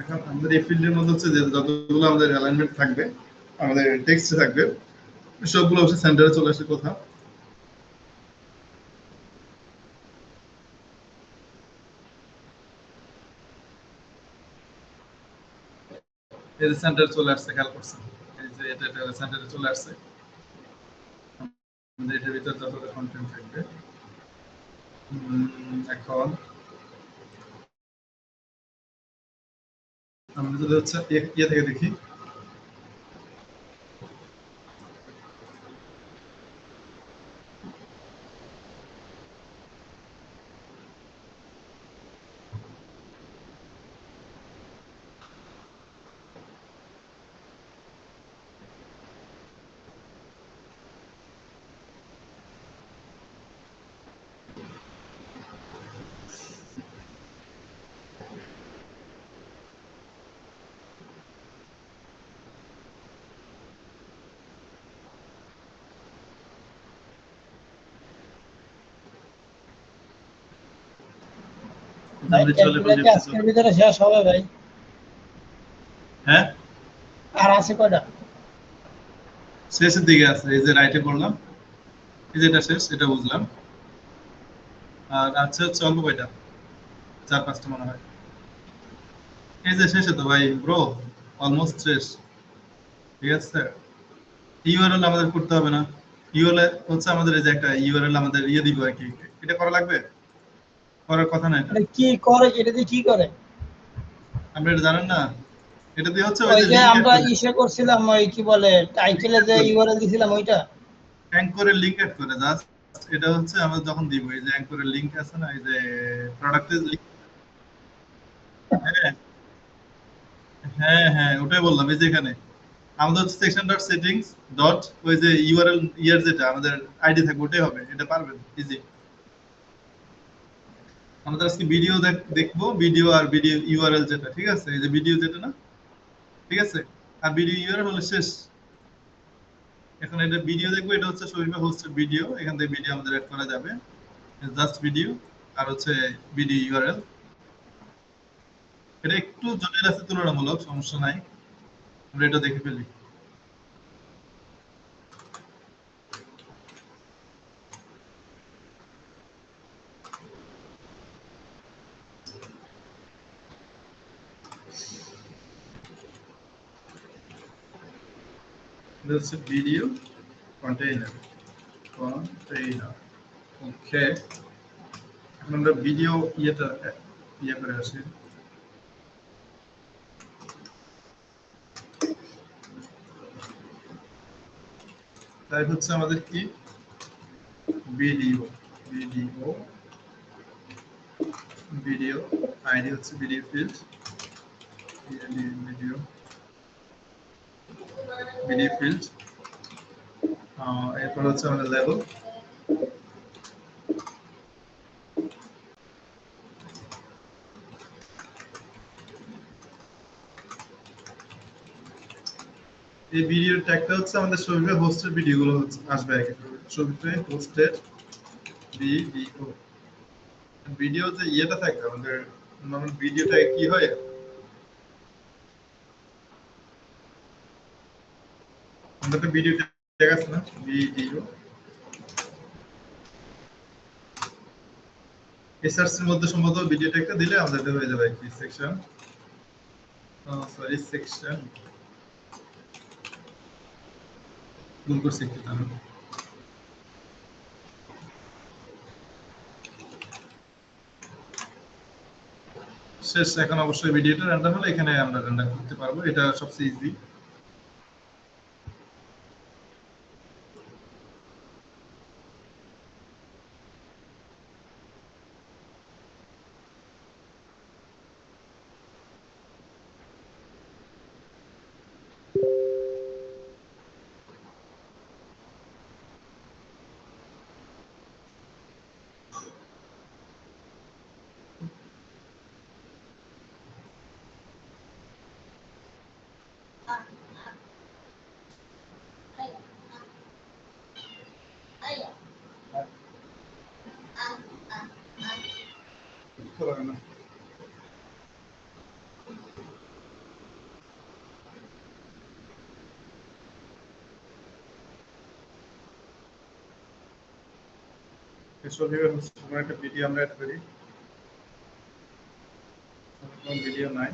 এখন আমাদের এই ফিল্ডের মধ্যে হচ্ছে যে যতগুলো আমাদের অ্যালাইনমেন্ট থাকবে আমাদের টেক্সটে থাকবে সবগুলো হচ্ছে সেন্টারে চলে আসে কোথাও। এই যে সেন্টারে চলে আসছে, খেয়াল করছেন এই যে এটা সেন্টারে চলে আসছে। আমাদের এটার ভিতরে যতটা কন্টেন্ট থাকবে এখন আমরা যদি হচ্ছে ইয়ে থেকে দেখি, আজকের ভিতরে শেষ হবে ভাই? হ্যাঁ আর আছে কয়টা? শেষের দিকে আছে, এই যে রাইটে করলাম, এই যে এটা শেষ, এটা বুঝলাম। আর আছে হচ্ছে অল্প কয়টা, 4-5টা মনে হয়। এই যে শেষে তো ভাই ব্রো অলমোস্ট শেষ। ঠিক আছে, ইউআরএল আমাদের করতে হবে না। ইউআরএল হচ্ছে আমাদের এই যে একটা ইউআরএল আমাদের দিব আর কি, এটা করা লাগবে, করার কথা না এটা। এটা কি করে, এটা দিয়ে কি করে? আপনি এটা জানেন না? এটা দিয়ে হচ্ছে ওই ওই যে যে লিংক অ্যাড আমরা করে, ইসে করছিলাম, ওই কি বলে, লিংক টাইটেলে অ্যাড যে করে, ইউআরএল দিছিলাম ওইটা। অ্যাঙ্করের লিংক অ্যাড করে জাস্ট। এটা হচ্ছে আমরা যখন দিব এই যে অ্যাঙ্করের লিংক আছে না, এই যে প্রোডাক্টের লিংক। হ্যাঁ হ্যাঁ হ্যাঁ, ওটাই বললাম। এই যে এখানে আমাদের হচ্ছে সেকশন ডট সেটিংস ডট ওই যে ইউআরএল ইয়ার যেটা আমাদের আইডি থাকবে ওটাই হবে, এটা পারবেন ইজি। আমাদের আজকে ভিডিও দেখবো, ভিডিও আর ভিডিও ইউআরএল যেটা, ঠিক আছে, এই যে ভিডিও যেটা না, ঠিক আছে, আর ভিডিও ইউআরএল হলো শেষ। এখন এটা ভিডিও দেখবো, এটা হচ্ছে শরীফা হোস্টের ভিডিও, এখান থেকে ভিডিও আমাদের অ্যাড করা যাবে, জাস্ট ভিডিও আর হচ্ছে ভিডিও ইউআরএল। এটা একটু জটিল আছে তুলনামূলক, সমস্যা নাই, আমরা এটা দেখে ফেলি। এটা হচ্ছে ভিডিও কন্টেইনার, কন্টেইনার। ওকে, এখন আমরা ভিডিও ইয়েটা ইয়ে করে আসি। তাই হচ্ছে আমাদের কি ভিডিও, ভিডিও, ভিডিও আইডি হচ্ছে video field, video, video field. এরপর হচ্ছে আমাদের লেভেল, এই ভিডিও ট্যাগটা হচ্ছে আমাদের শরীফে হোস্টের ভিডিওগুলো হচ্ছে আসবে আগে, শরীফে হোস্টের ভিডিও। ভিডিও যে ইয়েটা থাকবে আমাদের নরমাল ভিডিওটা কি হয়, আমাদের তো ভিডিও ট্যাগ আছে না, ভিডিও এসআরসি এর মধ্যে সম্ভবত ভিডিও ট্যাগটা দিলে আমাদের হয়ে যাবে কি সেকশন, সরি সেকশন ভুল করছি একটু জানো। শেষ, এখন অবশ্যই ভিডিওটা রেন্ডার হলে এখানে আমরা রেন্ডার করতে পারবো, এটা সবচেয়ে ইজি। একটা ভিডিও আমরা অ্যাড করি, ভিডিও নাই।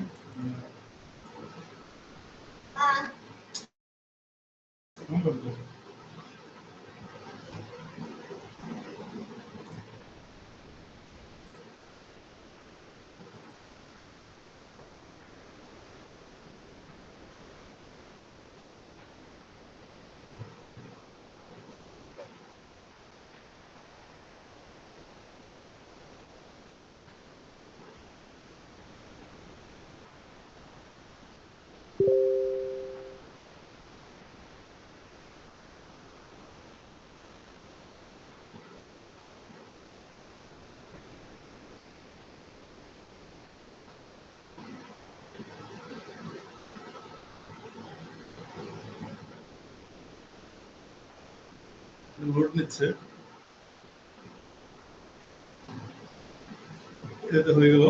লোড নিচ্ছে, এটা হয়ে গেল।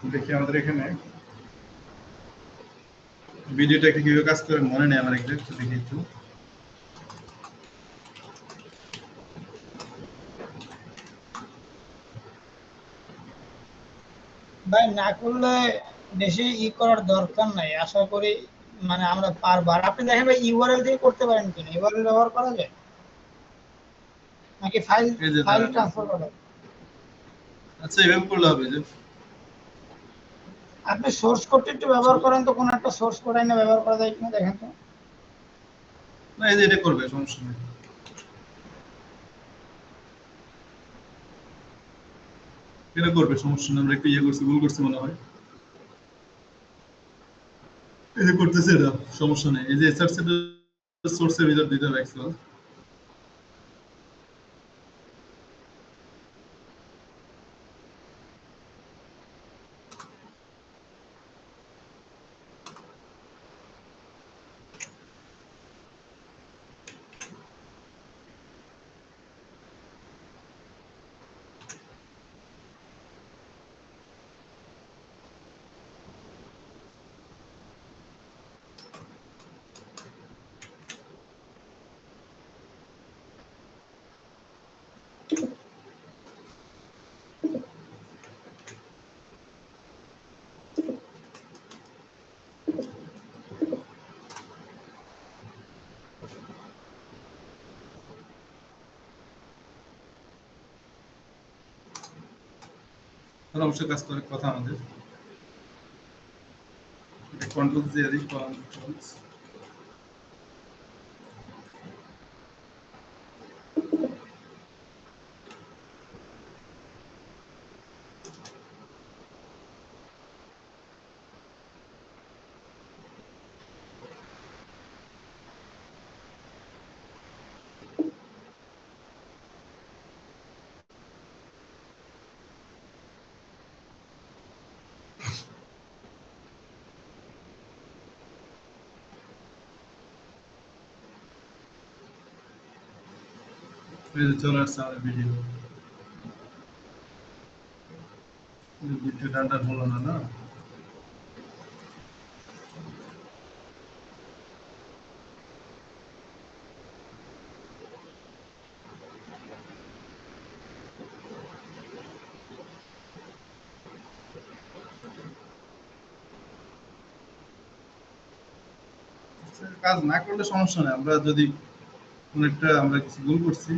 দেখি আমাদের এখানে ভিডিওটা কিভাবে কাজ করে মনে নেই আমার একটু দেখি একটু। ভাই না করলে বেশি করার দরকার নাই, আশা করি মানে আমরা পারবো। আর আপনি দেখেন ভাই ইউআরএল দিয়ে করতে পারেন কিনা, ইউআরএল ব্যবহার করা যায় নাকি ফাইল এই যে ফাইল দাঁড়ান, ট্রান্সফার করা যায়? আচ্ছা এভাবে করলে হবে যে আপনি সোর্স কোডটা একটু ব্যবহার করেন তো, কোন একটা সোর্স কোড এনে ব্যবহার করা যায় কিনা দেখেন তো। না এই যে এটা করবে সমস্যা নেই, এটা করবে সমস্যা নেই। আমরা একটু করছি, ভুল করছি মনে হয়। এই যে করতেছে এটা সমস্যা নেই। এই যে এসআরসি সোর্সের ভিতর দিতে হবে এক্সেল। তাহলে অবশ্যই কাজ করে কথা আমাদের কন্ট্রোল দিয়ে দিই, কন্ট্রোলস চলে আসছে আমাদের ভিডিও। ভিডিও ডাটা হলো না না, কাজ না করলে সমস্যা নেই। আমরা যদি কোনো একটা আমরা কিছু ভুল করছি,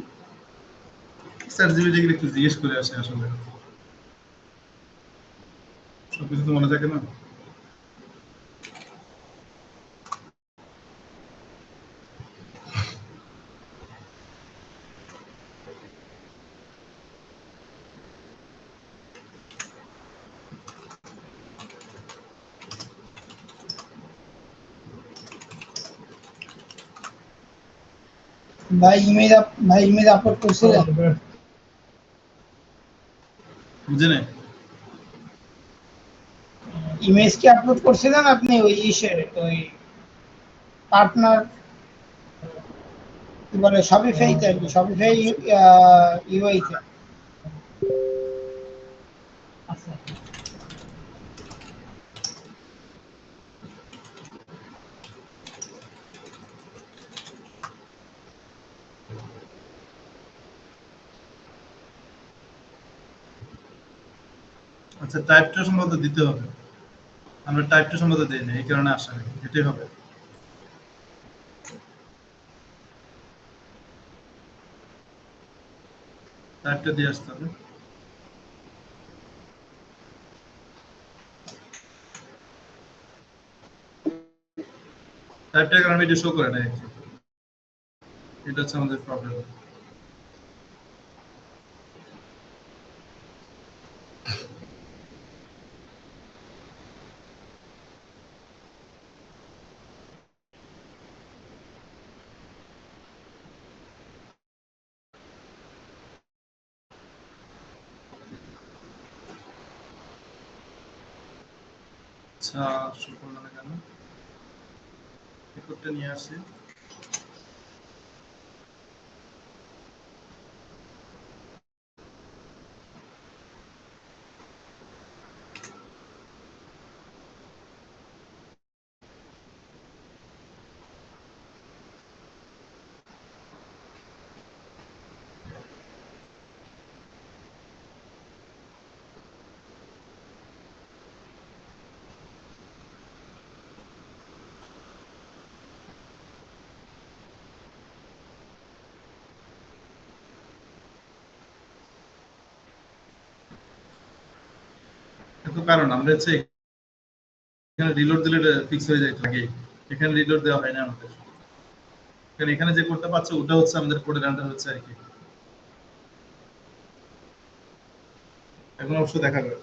স্যার জিবিটি একটু জিজ্ঞেস করে আসে আসলে, সবকিছু তো মনে থাকে না। ভাই ইমেজ আপলোড করছিলেন? বুঝে নেই ইমেজ কি আপলোড করছিলেন আপনি ওই ওই পার্টনার কি বলে শপিফাইতে আর কি, শপিফাই ইউআইতে? আচ্ছা টাইপটা সম্ভবত দিতে হবে, আমরা টাইপটা সম্ভবত দিই না, এই কারণে আসা নেই, এটাই হবে। টাইপটা দিয়ে আসতে হবে। টাইপটার কারণে এটা শো করে না, এটা হচ্ছে আমাদের প্রবলেম। আচ্ছা শো করলো না কেন, রেকর্ডটা নিয়ে আসি। তো কারণ আমরা হচ্ছে এখানে রিলোড দিলে ফিক্স হয়ে যায় থাকে, এখানে রিলোড দেওয়া হয় না আমাদের, কারণ এখানে যে কোডটা পাচ্ছে ওটা হচ্ছে আমাদের কোডের আন্ডার হচ্ছে আর কি। এখন অবশ্য দেখা যাবে।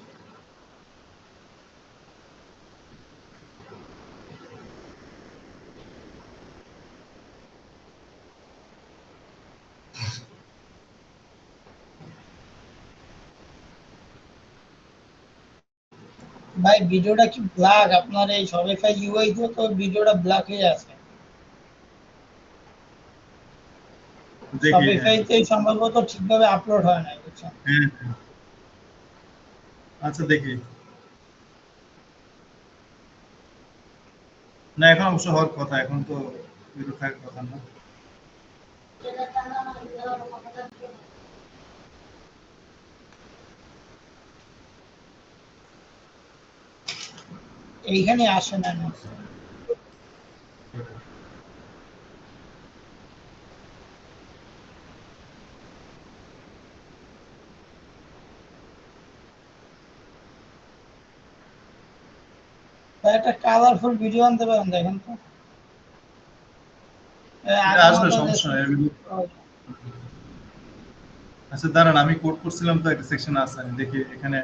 ভাই ভিডিওটা কি ব্ল্যাক? আপনার এই শপিফাই ইউআই তো তো ভিডিওটা ব্ল্যাক হয়ে আছে। দেখি, হ্যাঁ শপিফাইতে সম্ভবত ঠিকভাবে আপলোড হয় না, বুঝছেন? হ্যাঁ হ্যাঁ। আচ্ছা দেখি, না এখন অবশ্য হওয়ার কথা, এখন তো ভিডিও থাকার কথা না। এইখানে আসে না। ভাই একটা কালারফুল ভিডিও আনতে পারেন, দেখেন তো। এটা আগের আসবে, মতো যে সমস্যা নাই। আচ্ছা দাঁড়ান, আমি কোড করছিলাম তো একটা সেকশন আছে, আমি দেখি এখানে।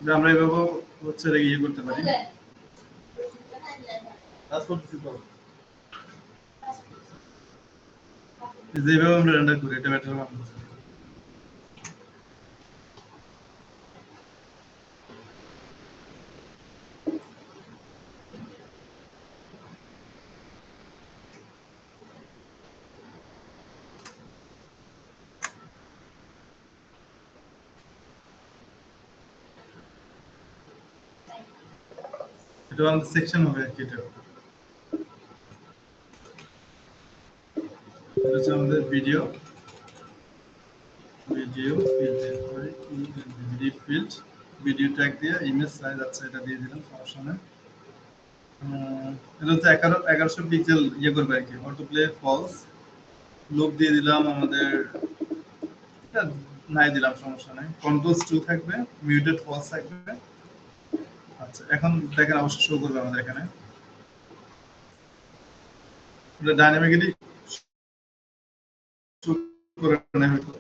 যে আমরা এভাবে হচ্ছে ইয়ে করতে পারি, কাজ করতেছি তো, যেভাবে আমরা রেন্ডার করি এটা বেটার হবে। এটা আমাদের সেকশন হবে আর কি। এটা এটা হচ্ছে আমাদের video, video field, video tag দিয়ে ইমেজ সাইজ আছে এটা দিয়ে দিলাম, সমস্যা নেই। এটা হচ্ছে 1100 পিক্সেল ইয়ে করবে আর কি, অটো প্লে ফলস, লুপ দিয়ে দিলাম আমাদের, এটা নাই দিলাম, সমস্যা নাই। কন্ট্রোলস 2 থাকবে, মিউটেড ফলস থাকবে। আচ্ছা এখন দেখেন অবশ্যই শো করবে আমাদের এখানে, এটা ডাইনামিক্যালি শো করে নেয় হয়তো।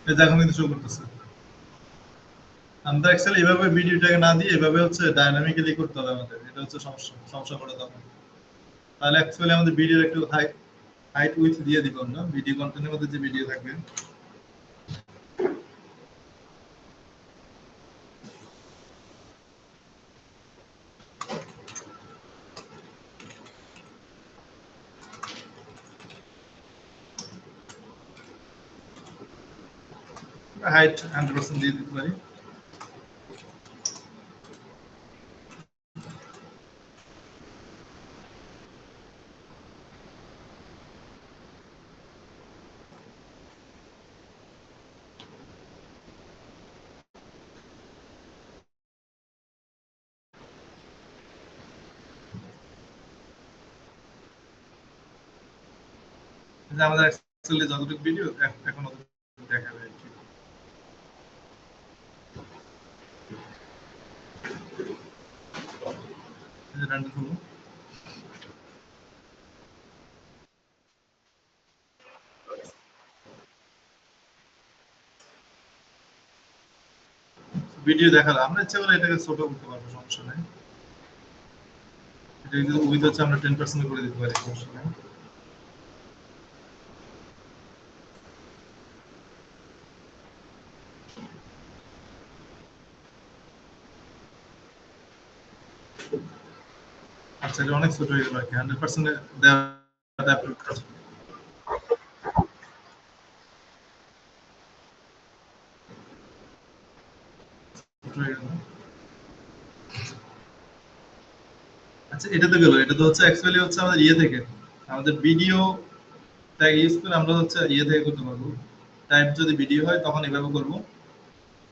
এই দেখো কিন্তু শো করতেছে। আমরা অ্যাকচুয়ালি এভাবে ভিডিওটাকে না দিয়ে এভাবে হচ্ছে ডাইনামিক্যালি করতে হবে আমাদের, এটা হচ্ছে সমস্যা করে তখন। তাহলে অ্যাকচুয়ালি আমাদের ভিডিওর একটু হাইট উইথ দিয়ে দিব আমরা, ভিডিও কন্টেন্টের মধ্যে যে ভিডিও থাকবে হাইট 100% দিয়ে দিতে পারি। যে আমাদের অ্যাকচুয়ালি যতটুকু ভিডিও এখন অতটুকু দেখাবে আর কি। এই যে রান্ডার হলো। ভিডিও দেখালে আমরা ইচ্ছা করলে এটাকে ছোট করতে পারবো, সমস্যা নাই। এটা যদি উইথ হচ্ছে আমরা 10% করে দিতে পারি, সমস্যা নাই। আচ্ছা, এটা অনেক ছোট হয়ে গেল আর কি, 100% দেওয়াটা অ্যাপ্রুভ করা। ছোট হয়ে গেল। আচ্ছা, এটা তো গেল। এটা তো হচ্ছে অ্যাকচুয়ালি হচ্ছে আমাদের ইয়ে থেকে, আমাদের ভিডিও ট্যাগ ইউজ করে আমরা হচ্ছে ইয়ে থেকে করতে পারবো। টাইপ যদি ভিডিও হয় তখন এভাবে করবো,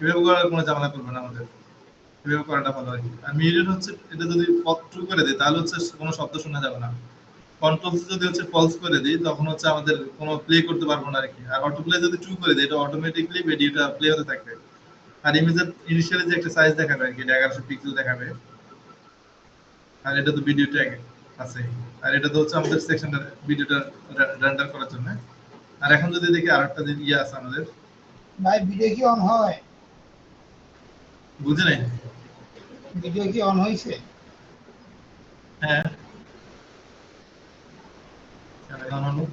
এভাবে করার কোনো ঝামেলা করবে না আমাদের, এভাবে করাটা ভালো আর কি। আর মিউটেড হচ্ছে এটা যদি ট্রু করে দিই তাহলে হচ্ছে কোনো শব্দ শোনা যাবে না। কন্ট্রোল যদি হচ্ছে ফলস করে দিই তখন হচ্ছে আমাদের কোনো প্লে করতে পারবো না আর কি। আর অটো প্লে যদি ট্রু করে দিই এটা অটোমেটিকলি ভিডিওটা প্লে হতে থাকবে। আর ইমেজের ইনিশিয়ালি যে একটা সাইজ দেখাবে আর কি, এটা 1100 পিক্সেল দেখাবে। আর এটা তো ভিডিও ট্যাগ আছে। আর এটা তো হচ্ছে আমাদের সেকশনটা ভিডিওটা রেন্ডার করার জন্য। আর এখন যদি দেখি আরেকটা যে ইয়ে আছে আমাদের, ভাই ভিডিও কি অন হয়? বুঝে নাই। ভিডিও কি অন হয়েছে? হ্যাঁ, এখন হলো।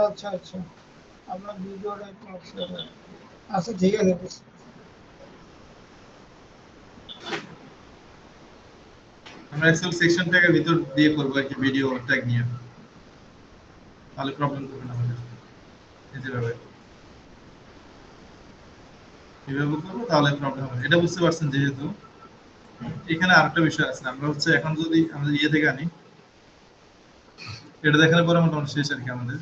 আচ্ছা আচ্ছা, আপনার ভিডিওটা একটু আচ্ছা ঠিক আছে, বুঝছি। আমরা এক্সেল সেকশন ট্যাগের ভিতর দিয়ে করবো আর কি, ভিডিও ট্যাগ নিয়ে। তাহলে প্রবলেম করবে না আমাদের। এই যেভাবে এভাবে করবো তাহলে প্রবলেম হবে, এটা বুঝতে পারছেন। যেহেতু এখানে আরেকটা বিষয় আছে, আমরা হচ্ছে এখন যদি আমাদের ইয়ে থেকে আনি, এটা দেখার পরে মোটামুটি শেষ আর কি আমাদের।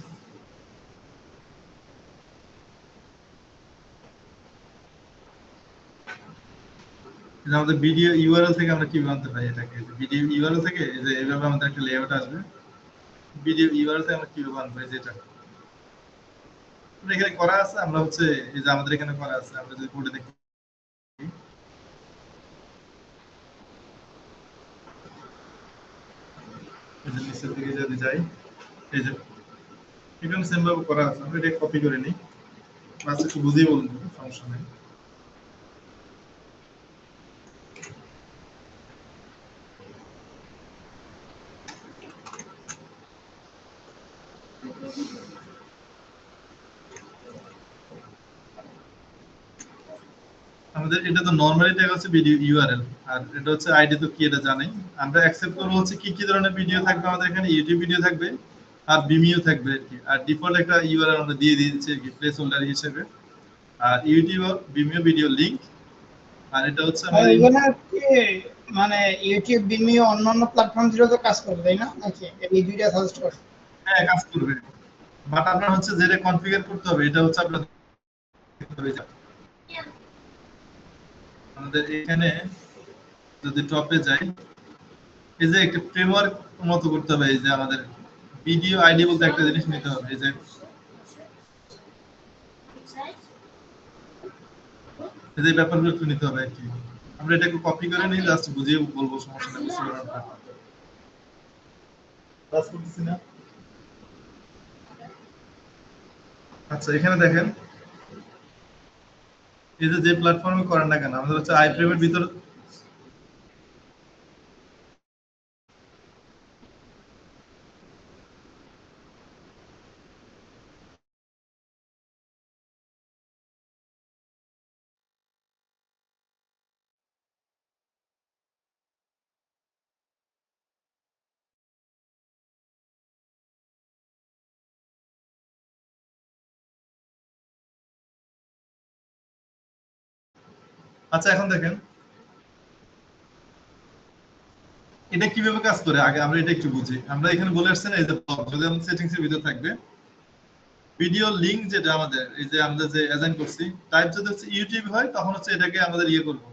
যে আমাদের ভিডিও ইউআরএল থেকে আমরা কিভাবে আনতে পারি এটাকে, ভিডিও ইউআরএল থেকে এই যে এইভাবে আমাদের একটা লেআউট আসবে। ভিডিও ইউআরএল থেকে আমরা কিভাবে আনবো, এই যে এটা এখানে করা আছে। আমরা হচ্ছে এই যে আমাদের এখানে করা আছে, আমরা যদি কোডে দেখি, এই যে নিচের দিকে যদি যাই, এই যে এখানে সেম ভাবে করা আছে। আমরা এটা কপি করে নিই, বাস একটু বুঝিয়ে বলুন, সমস্যা নেই। আমাদের এটা তো নরমালি ট্যাগ হচ্ছে ভিডিও ইউআরএল, আর এটা হচ্ছে আইডি তো কি এটা জানেই। আমরা অ্যাকসেপ্ট করব হচ্ছে কি কি ধরনের ভিডিও থাকবে আমাদের এখানে, ইউটিউব ভিডিও থাকবে আর ভিমিও থাকবে আর কি। আর ডিফল্ট একটা ইউআরএল আমরা দিয়ে দিয়েছি আর কি প্লেস হোল্ডার হিসেবে। আর ইউটিউব ভিমিও ভিডিও লিংক। আর এটা হচ্ছে ভাই আমাদের ওইখানে কি মানে ইউটিউব, ভিমিও, অন্যান্য প্ল্যাটফর্ম তো কাজ করবে তাই না, নাকি এই দুইটা সাজেস্ট করে? হ্যাঁ, কাজ করবে। বাট আপনার হচ্ছে যেটা কনফিগার করতে হবে এটা হচ্ছে আপনার দেখতে হবে যে আমাদের এখানে যদি টপে যাই, এই যে একটা ফ্রেমওয়ার্ক মতো করতে হবে। এই যে আমাদের ভিডিও আইডি বলতে একটা জিনিস নিতে হবে, এই যে ব্যাপারগুলো একটু নিতে হবে আর কি। আমরা এটাকে কপি করে নিই, জাস্ট বুঝিয়ে বলবো, সমস্যা নেই, বুঝতে পারবেন না। কাজ করতেছি না। আচ্ছা, আচ্ছা এখানে দেখেন এই যে প্ল্যাটফর্মে করেন না কেন আমাদের হচ্ছে আইফ্রেমের ভিতর আচ্ছা এখন দেখেন এটা কিভাবে কাজ করে আগে আমরা এটা একটু বুঝি আমরা এখানে বলে আসছেন এই যে ব্লগ যদি আমাদের সেটিংস এর ভিতর থাকবে ভিডিও লিংক যেটা আমাদের এই যে আমরা যে অ্যাসাইন করছি টাইপ যদি হচ্ছে ইউটিউব হয় তখন হচ্ছে এটাকে আমাদের ইয়ে করব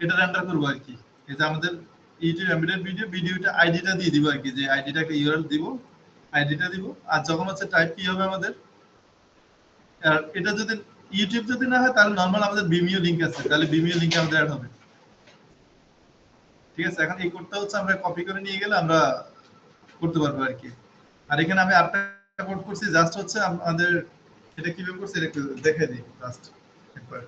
এটা রেন্ডার করব আর কি এই যে আমাদের ইউটিউব এমবেডেড ভিডিওটা আইডিটা দিয়ে দিব আর কি যে আইডিটাকে ইউআরএল দিব আইডিটা দিব আর যখন হচ্ছে টাইপ কি হবে আমাদের আর এটা যদি ইউটিউব যদি না হয় তাহলে নরমাল আমাদের বিমিও লিংক আছে তাহলে বিমিও লিংকে আমাদের অ্যাড হবে ঠিক আছে এখন এই কোডটা হচ্ছে আমরা কপি করে নিয়ে গেলে আমরা করতে পারবো আর কি আর এখানে আমি আটটা কোড করছি জাস্ট হচ্ছে আমাদের এটা কিভাবে করছি এটা একটু দেখে দিই জাস্ট একবার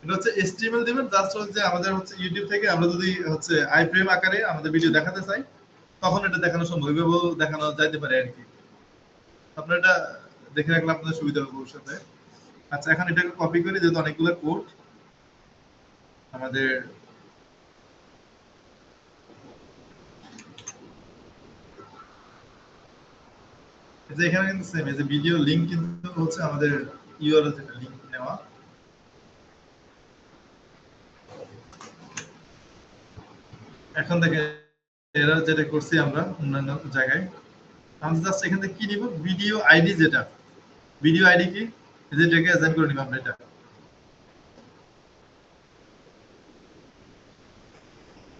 এটা হচ্ছে HTML দিবেন জাস্ট হচ্ছে আমাদের হচ্ছে ইউটিউব থেকে আমরা যদি হচ্ছে আইফ্রেম আকারে আমাদের ভিডিও দেখাতে চাই তখন এটা দেখানো সম্ভব এভাবেও দেখানো যাইতে পারে আর কি আপনারা এটা দেখে রাখলে আপনাদের সুবিধা হবে ভবিষ্যতে আচ্ছা এখন এটাকে কপি করি যেহেতু অনেকগুলো কোড আমাদের এই যে এখানে কিন্তু সেম এই যে ভিডিও লিংক কিন্তু হচ্ছে আমাদের ইউআরএল যেটা লিংক নেওয়া এখন দেখে এরা যেটা করছি আমরা অন্যান্য জায়গায় আমরা জাস্ট এখান থেকে কি নিব ভিডিও আইডি যেটা ভিডিও আইডি কি যেটাকে অ্যাসাইন করে নিব আমরা এটা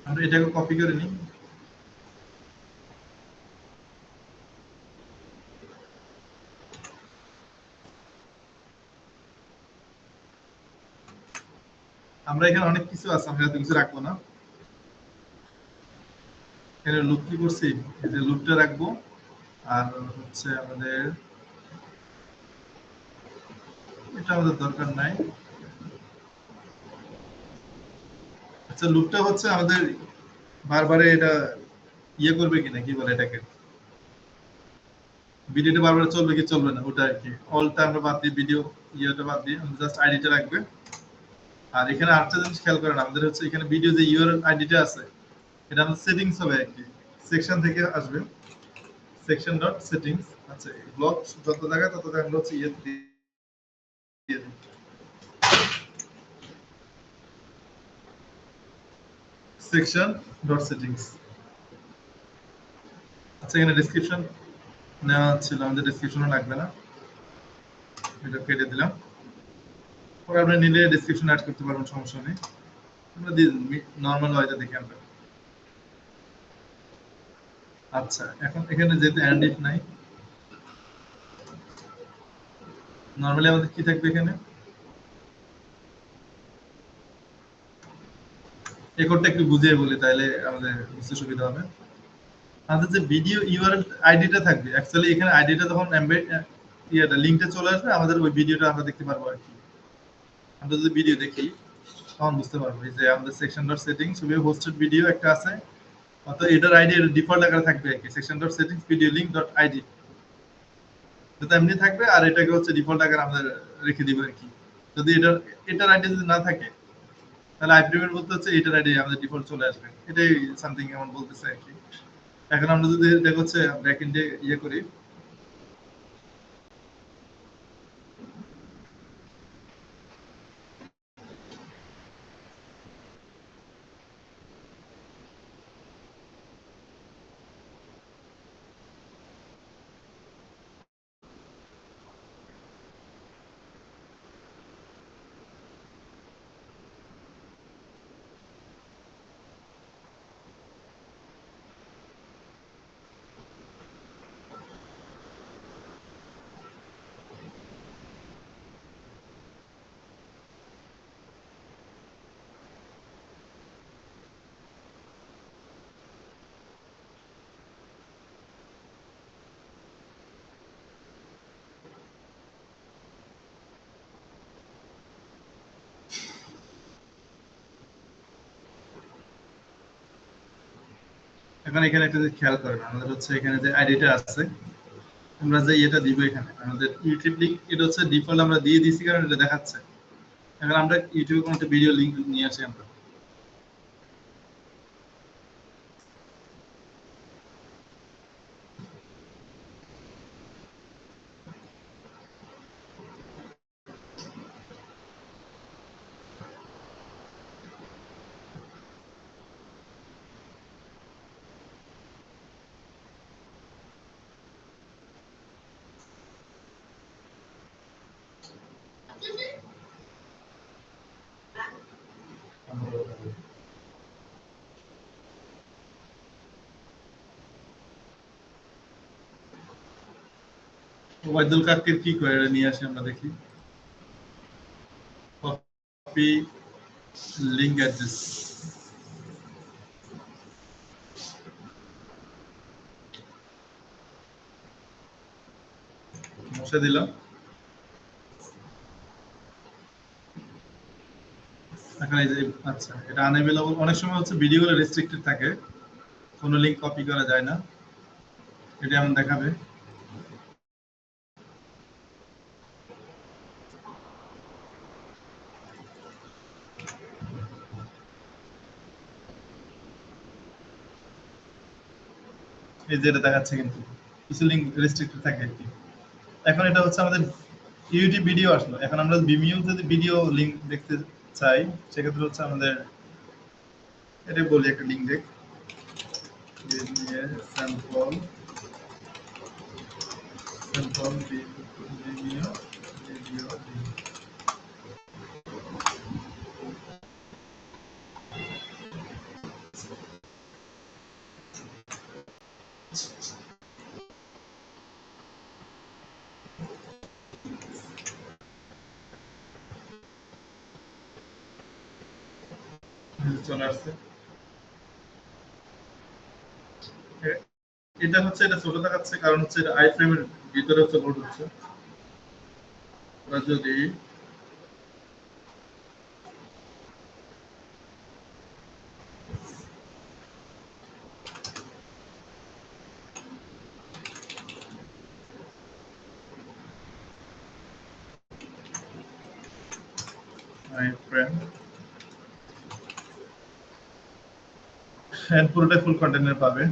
আমরা এটাকে কপি করে নিই আমরা এখানে অনেক কিছু আছে আমরা এত কিছু রাখবো না এখানে লুপ কি করছি এই যে লুপটা রাখবো আর হচ্ছে আমাদের এটা আমাদের দরকার নাই আচ্ছা লুপটা হচ্ছে আমাদের বারবার এটা ইয়ে করবে কিনা কি বলে এটাকে ভিডিওটা বারবার চলবে কি চলবে না ওটা আর কি অলটা আমরা বাদ দিয়ে ভিডিও ইয়েটা বাদ দিয়ে জাস্ট আইডিটা রাখবে আর এখানে আরেকটা জিনিস খেয়াল করেন আমাদের হচ্ছে এখানে ভিডিও যে ইউআরএল আইডিটা আছে এটা আমাদের সেটিংস হবে আর কি সেকশন থেকে আসবে সেকশন ডট সেটিংস আচ্ছা ব্লক যত জায়গায় তত জায়গায় আমরা হচ্ছে ইয়ে দিয়ে দিই সেকশন ডট সেটিংস আচ্ছা এখানে ডেসক্রিপশন নেওয়া ছিল আমাদের ডেসক্রিপশনও লাগবে না এটা কেটে দিলাম পরে আপনি নিলে ডেসক্রিপশন অ্যাড করতে পারবেন সমস্যা নেই আমরা নর্মাল ওয়েতে দেখি আমরা আচ্ছা এখন এখানে যেহেতু অ্যান্ড ইফ নাই নর্মালি আমাদের কি থাকবে এখানে এই কোডটা একটু বুঝিয়ে বলি তাহলে আমাদের বুঝতে সুবিধা হবে আমাদের যে ভিডিও ইউআরএল আইডিটা থাকবে অ্যাকচুয়ালি এখানে আইডিটা যখন এমবেড ইয়েটা লিংকটা চলে আসবে আমাদের ওই ভিডিওটা আমরা দেখতে পারবো আর কি আমরা যদি ভিডিও দেখি তখন বুঝতে পারবো এই যে আমাদের সেকশন ডট সেটিংস ছবি হোস্টেড ভিডিও একটা আছে অর্থাৎ এটার আইডি এর ডিফল্ট আকারে থাকবে আর কি section dot settings video link dot ID এটা এমনি থাকবে আর এটাকে হচ্ছে ডিফল্ট আকারে আমাদের রেখে দিব আর কি যদি এটার আইডি যদি না থাকে তাহলে আইপ্রিমের বলতে হচ্ছে এটার আইডি আমাদের ডিফল্ট চলে আসবে এটাই সামথিং এমন বলতেছে আর কি এখন আমরা যদি দেখা হচ্ছে ব্যাক এন্ডে ইয়ে করি এখন এখানে একটা জিনিস খেয়াল করেন, আমাদের হচ্ছে এখানে যে আইডিটা আছে, আমরা যে এটা দিব এখানে আমাদের ইউটিউব লিংক, এটা হচ্ছে ডিফল্ট আমরা দিয়ে দিয়েছি কারণ এটা দেখাচ্ছে। এখন আমরা ইউটিউবে কোনো একটা ভিডিও লিংক নিয়ে আসি আমরা। ওবায়দুল কাকের কি করে এটা নিয়ে আসি আমরা দেখি। কপি লিংক অ্যাড্রেস বসে দিলাম। এখন এই যে আচ্ছা, এটা আনএভেলেবল। অনেক সময় হচ্ছে ভিডিওগুলো রেস্ট্রিক্টেড থাকে, কোনো লিংক কপি করা যায় না, এটা এমন দেখাবে। এই যে এটা দেখাচ্ছে কিন্তু কিছু লিংক রেস্ট্রিক্টেড থাকে আর কি। এখন এটা হচ্ছে আমাদের ইউটিউব ভিডিও আসলো, এখন আমরা ভিমিও যদি ভিডিও লিংক দেখতে চাই সেক্ষেত্রে হচ্ছে আমাদের এটা বলি একটা লিংক দেখ, sample sample Vimeo video link. চলে আসছে। এটা হচ্ছে এটা ছোট দেখাচ্ছে কারণ হচ্ছে এটা আই ফ্রেমের ভিতরে হচ্ছে লোড হচ্ছে। আমরা যদি আই ফ্রেম এন্ড পুরোটাই ফুল কন্টেনার পাবে।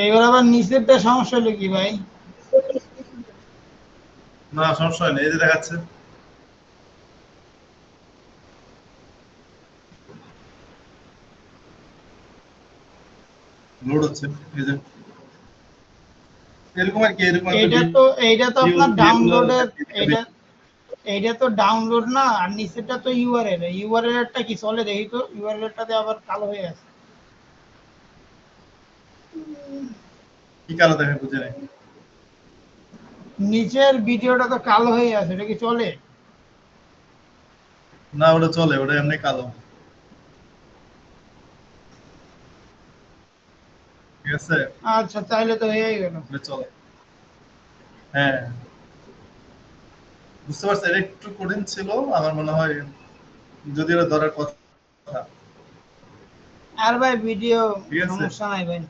এইবার আবার নিচেরটা সমস্যা হলো কি ভাই? না সমস্যা হয় না, এই যে দেখাচ্ছে লোড হচ্ছে। এই যে এরকম আর কি, এরকম একটা এইটা তো ভিউ আপনার ভিউগুলো ডাউনলোডের, এইটা এইটা তো ডাউনলোড না, আর নিচেরটা তো ইউআরএল। ইউআরএল এরটা কি চলে দেখি তো, ইউআরএল টাতে আবার কালো হয়ে আছে। কি কালো দেখে বুঝে নাই। নিচের ভিডিওটা তো কালো হয়ে আছে, এটা কি চলে? না ওটা চলে, ওটা এমনি কালো, ঠিক আছে, আচ্ছা, তাইলে তো হয়েই গেল। ওটা চলে। হ্যাঁ বুঝতে পারছি, এটা একটু কঠিন ছিল আমার মনে হয়, যদি ওরা ধরার কথা। আর ভাই ভিডিও ঠিক আছে, সমস্যা নাই ভাই,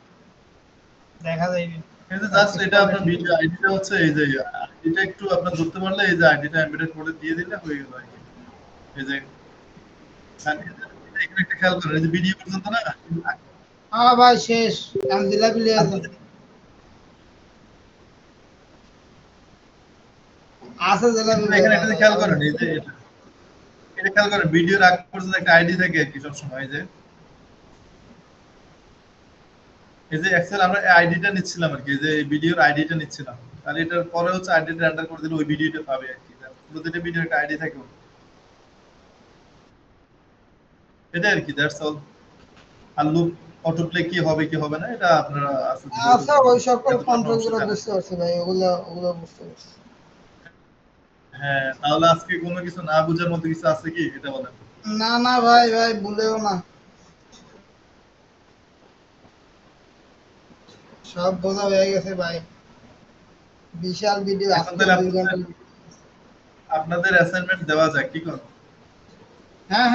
দেখা যাইবে, এই যে জাস্ট প্র্যাকটিস এটা করলে আপনার ঠিক ভিডিও হয়ে যাবে। আইডিটা হচ্ছে এই যে আইডিটা একটু আপনার ধরতে পারলে, এই যে আইডিটা এমবেডেড করে দিয়ে দিলে হয়ে গেল আর কি। এই যে এখানে একটা খেয়াল করেন, এই যে ভিডিও পর্যন্ত না, হ্যাঁ ভাই শেষ, এখন জিলাপি লিয়ে আপনি যান। আছে যেটা কিন্তু এখানে এটা খেয়াল করেন এই যে এটা খেয়াল করেন ভিডিওর আগ পর্যন্ত একটা আইডি থাকে আর কি সবসময় এই যে এক্সেল আমরা আইডিটা নিচ্ছিলাম আর কি যে ভিডিওর আইডিটা নিচ্ছিলাম তাহলে এটার পরে হচ্ছে আইডিটা এন্টার করে দিলে ওই ভিডিওটা পাবে আর কি প্রতিটা ভিডিওর একটা আইডি থাকে এটা আর কি দ্যাটস অল আর লুপ অটো প্লে কি হবে কি হবে না এটা আপনারা আচ্ছা ওই সকল এতটা কন্ট্রোল সমস্যা গুলো জানেন। বুঝতে পারছি ভাই, ওগুলো বুঝতে পারছি। হ্যাঁ তাহলে আজকে কোনো কিছু না বুঝার মতো কিছু আছে কি এটা বলেন না না ভাই ভাই ভুলেও না, সব বোঝা হয়ে গেছে ভাই, বিশাল ভিডিও এখন আজকে তাহলে 2 ঘন্টা। আপনাদের অ্যাসাইনমেন্ট দেওয়া যাক কি করেন হ্যাঁ হ্যাঁ